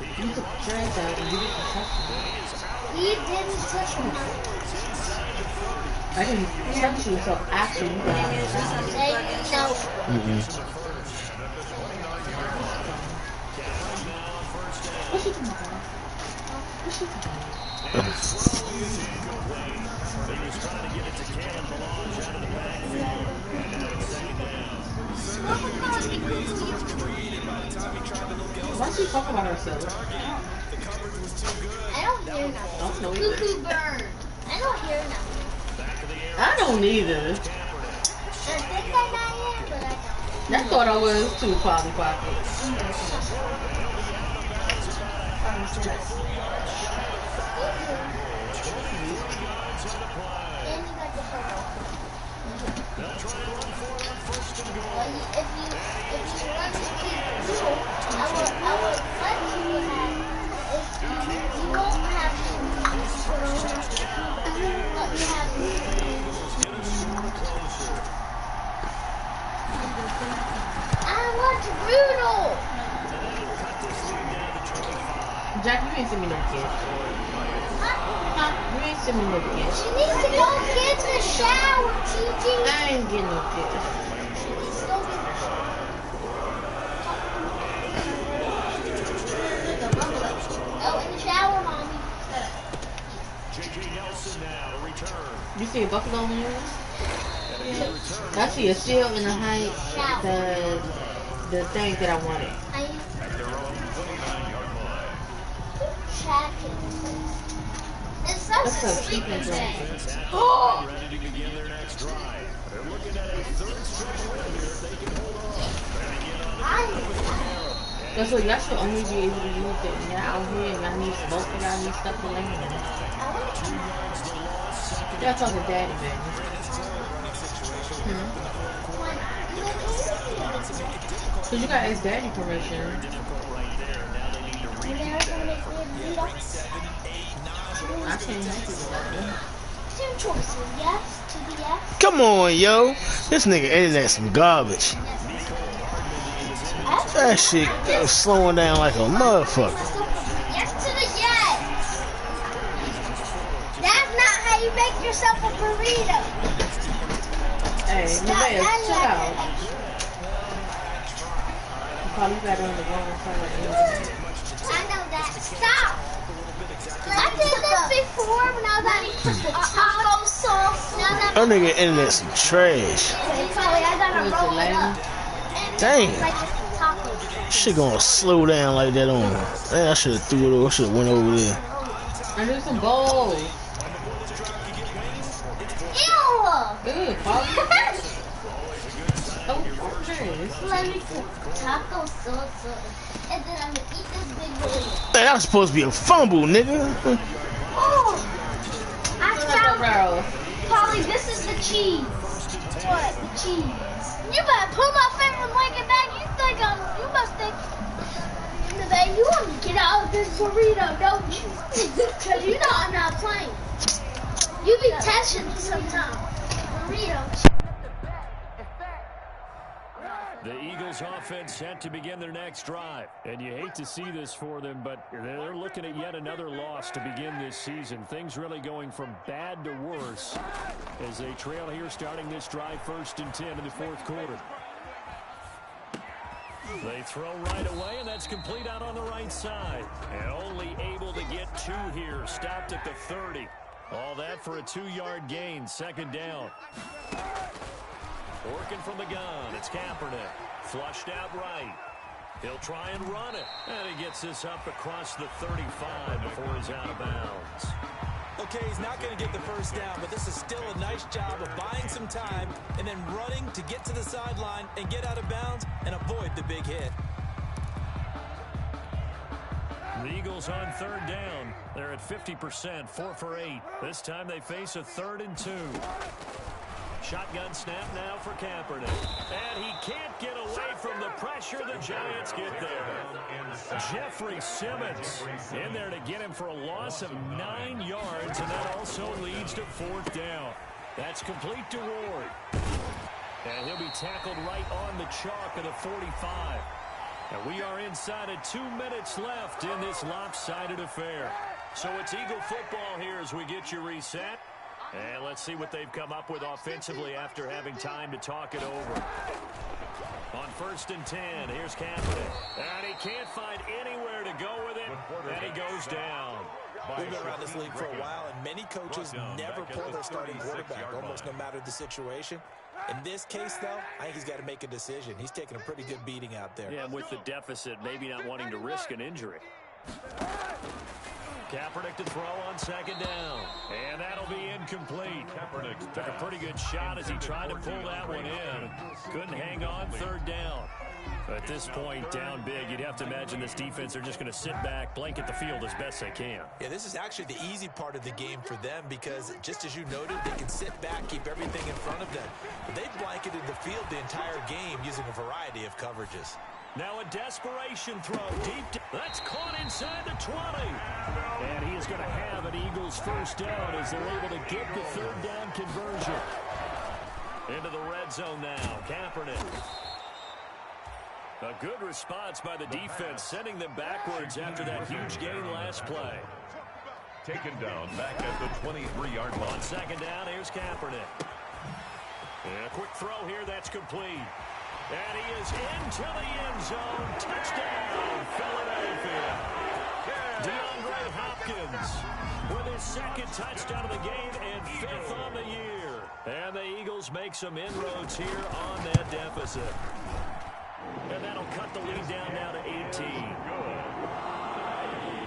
You took the trash out and you didn't touch me. He didn't touch me. I didn't touch you until after you got out. What's she talking about? What's she talking about? Why is she talking about herself? I don't hear nothing. Cuckoo bird. I don't hear nothing. I don't either. I think I am, but I don't. I thought I was too, Polly Pocket. Jack, you ain't send me no kids. You ain't send me no kids. She needs to go get in the shower, TG. I ain't getting no kids. Oh, in the shower, mommy. J.J. Nelson now to return. You see a buffalo in yours? Yeah. I see a shield in the height. The thing that I wanted. That's a sleeping bag. Oh! Ready to begin their next drive. They're looking at a third straight win here if they can hold on. That's what y'all should only be able to use it when y'all out here and y'all need smoke and y'all need stuff to land in. Y'all talking daddy, baby. Cause you gotta ask daddy permission. I can't help you with that. Two choices, yes to the yes. Come on, yo. This nigga internet some garbage. That shit is slowing down like a motherfucker. Yes to the yes. That's not how you make yourself a burrito. Hey, Nevaeh, chill out. You probably got on the wrong side of the I know that. Stop. I did this before when I was having taco sauce That nigga internet some trash. Dang. Shit gonna slow down like that on me. Man, I should have threw it over. I should have went over there. I need some balls. Ew. Let me put taco salsa, and then I'm gonna eat this big burrito. Man, that was supposed to be a fumble, nigga. Oh, I found Polly, this is the cheese. What? The cheese. You better put my favorite blanket back. You must think that you want to get out of this burrito, don't you? Because you know I'm not playing. You be testing me sometimes. Burrito. The Eagles offense set to begin their next drive. And you hate to see this for them, but they're looking at yet another loss to begin this season. Things really going from bad to worse as they trail here starting this drive 1st and 10 in the 4th quarter. They throw right away, and that's complete out on the right side. And only able to get 2 here. Stopped at the 30. All that for a 2-yard gain. 2nd down. Working from the gun, it's Kaepernick. Flushed out right. He'll try and run it. And he gets this up across the 35 before he's out of bounds. Okay, he's not going to get the first down, but this is still a nice job of buying some time and then running to get to the sideline and get out of bounds and avoid the big hit. The Eagles on 3rd down. They're at 50%, 4 for 8. This time they face a 3rd and 2. Shotgun snap now for Kaepernick. And he can't get away from the pressure. The Giants get there. Jeffrey Simmons in there to get him for a loss of 9 yards, and that also leads to 4th down. That's complete to Ward. And he'll be tackled right on the chalk of the 45. And we are inside of 2 minutes left in this lopsided affair. So it's Eagle football here as we get you reset. And let's see what they've come up with offensively after having time to talk it over. On 1st and 10, here's Kaepernick. And he can't find anywhere to go with it, and he goes down. We've been around this league for a while, and many coaches never pull their starting quarterback, almost no matter the situation. In this case, though, I think he's got to make a decision. He's taking a pretty good beating out there. Yeah, with the deficit, maybe not wanting to risk an injury. Kaepernick to throw on 2nd down. And that'll be incomplete. Kaepernick took a pretty good shot as he tried to pull that one in. Couldn't hang on 3rd down. At this point, down big, you'd have to imagine this defense are just going to sit back, blanket the field as best they can. Yeah, this is actually the easy part of the game for them because, just as you noted, they can sit back, keep everything in front of them. They've blanketed the field the entire game using a variety of coverages. Now a desperation throw deep. That's caught inside the 20. And he is going to have an Eagles 1st down as they're able to get the 3rd down conversion. Into the red zone now. Kaepernick. A good response by the defense, sending them backwards after that huge gain last play. Taken down back at the 23-yard line. On 2nd down, here's Kaepernick. And a quick throw here, that's complete. And he is into the end zone. Touchdown, Philadelphia. DeAndre Hopkins with his 2nd touchdown of the game and 5th on the year. And the Eagles make some inroads here on that deficit. And that'll cut the lead down now to 18.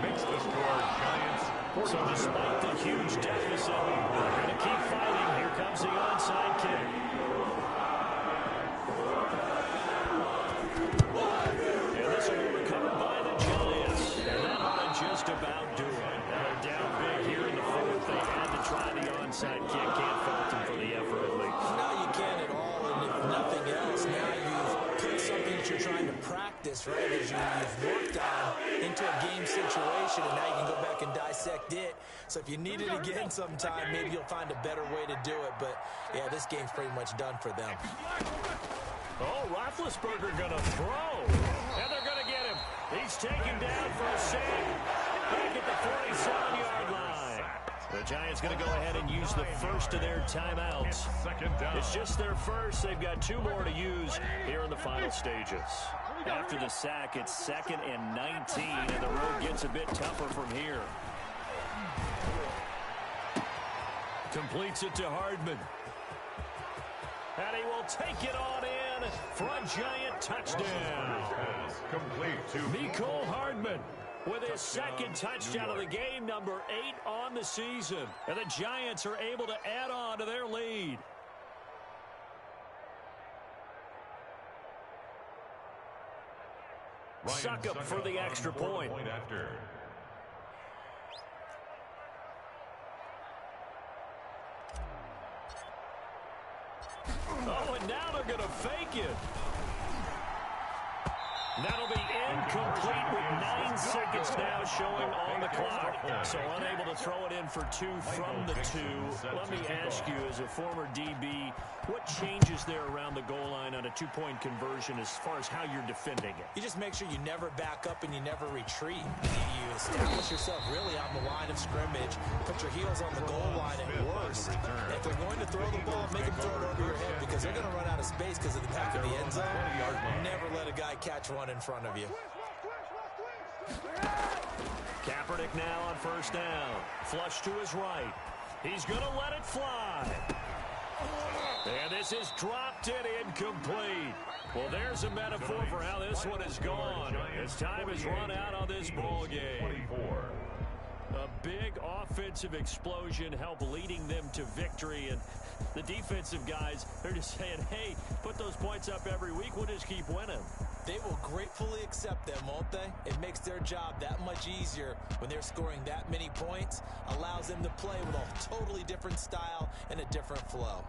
Makes the score Giants. So despite the huge deficit, they're going to keep fighting. Here comes the onside kick. And this will be recovered by the Giants. And that ought to just about do it. They're down big here in the 4th. They had to try the onside kick. Can't fault them for the effort at least. No, you can't at all. And if nothing else, now you've put something that you're trying to practice, right, as you've worked on into a game situation, and now you can go back and dissect it. So if you need it again sometime, maybe you'll find a better way to do it. But, yeah, this game's pretty much done for them. Oh, Roethlisberger going to throw. And they're going to get him. He's taken down for a sack. Back at the 47-yard line. The Giants going to go ahead and use the first of their timeouts. It's just their first. They've got 2 more to use here in the final stages. After the sack, it's 2nd and 19, and the road gets a bit tougher from here. Completes it to Hardman. he will take it on in for a Giant touchdown. Complete to Mecole Hardman with his second touchdown of the game, number 8 on the season. And the Giants are able to add on to their lead. Succop for the extra point. Oh, and now they're going to fake it. That'll be incomplete with 9 seconds now showing on the clock. So unable to throw it in for 2 from the 2. Let me ask you, as a former DB, what changes there around the goal line on a 2-point conversion as far as how you're defending it? You just make sure you never back up and you never retreat. You establish yourself really on the line of scrimmage, put your heels on the goal line, and worse, if they're going to throw the ball, make them throw it over your head because they're going to run out of space because of the back of the end zone. Never let a guy catch one in front of you. Kaepernick now on first down. Flush to his right. He's going to let it fly. And this is dropped in incomplete. Well, there's a metaphor for how this one is gone. As time has run out on this ball game. A big offensive explosion helped leading them to victory. And the defensive guys, they're just saying, hey, put those points up every week. We'll just keep winning. They will gratefully accept them, won't they? It makes their job that much easier when they're scoring that many points. Allows them to play with a totally different style and a different flow.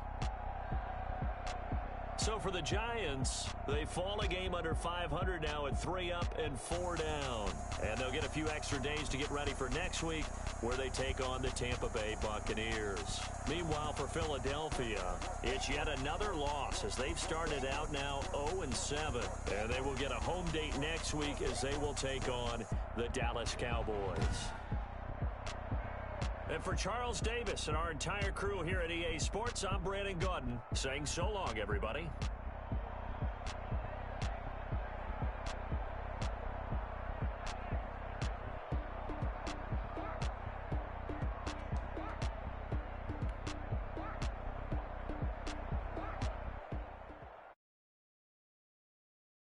So for the Giants, they fall a game under 500 now at 3 up and 4 down. And they'll get a few extra days to get ready for next week where they take on the Tampa Bay Buccaneers. Meanwhile, for Philadelphia, it's yet another loss as they've started out now 0-7. And they will get a home date next week as they will take on the Dallas Cowboys. And for Charles Davis and our entire crew here at EA Sports, I'm Brandon Gaudin saying so long, everybody.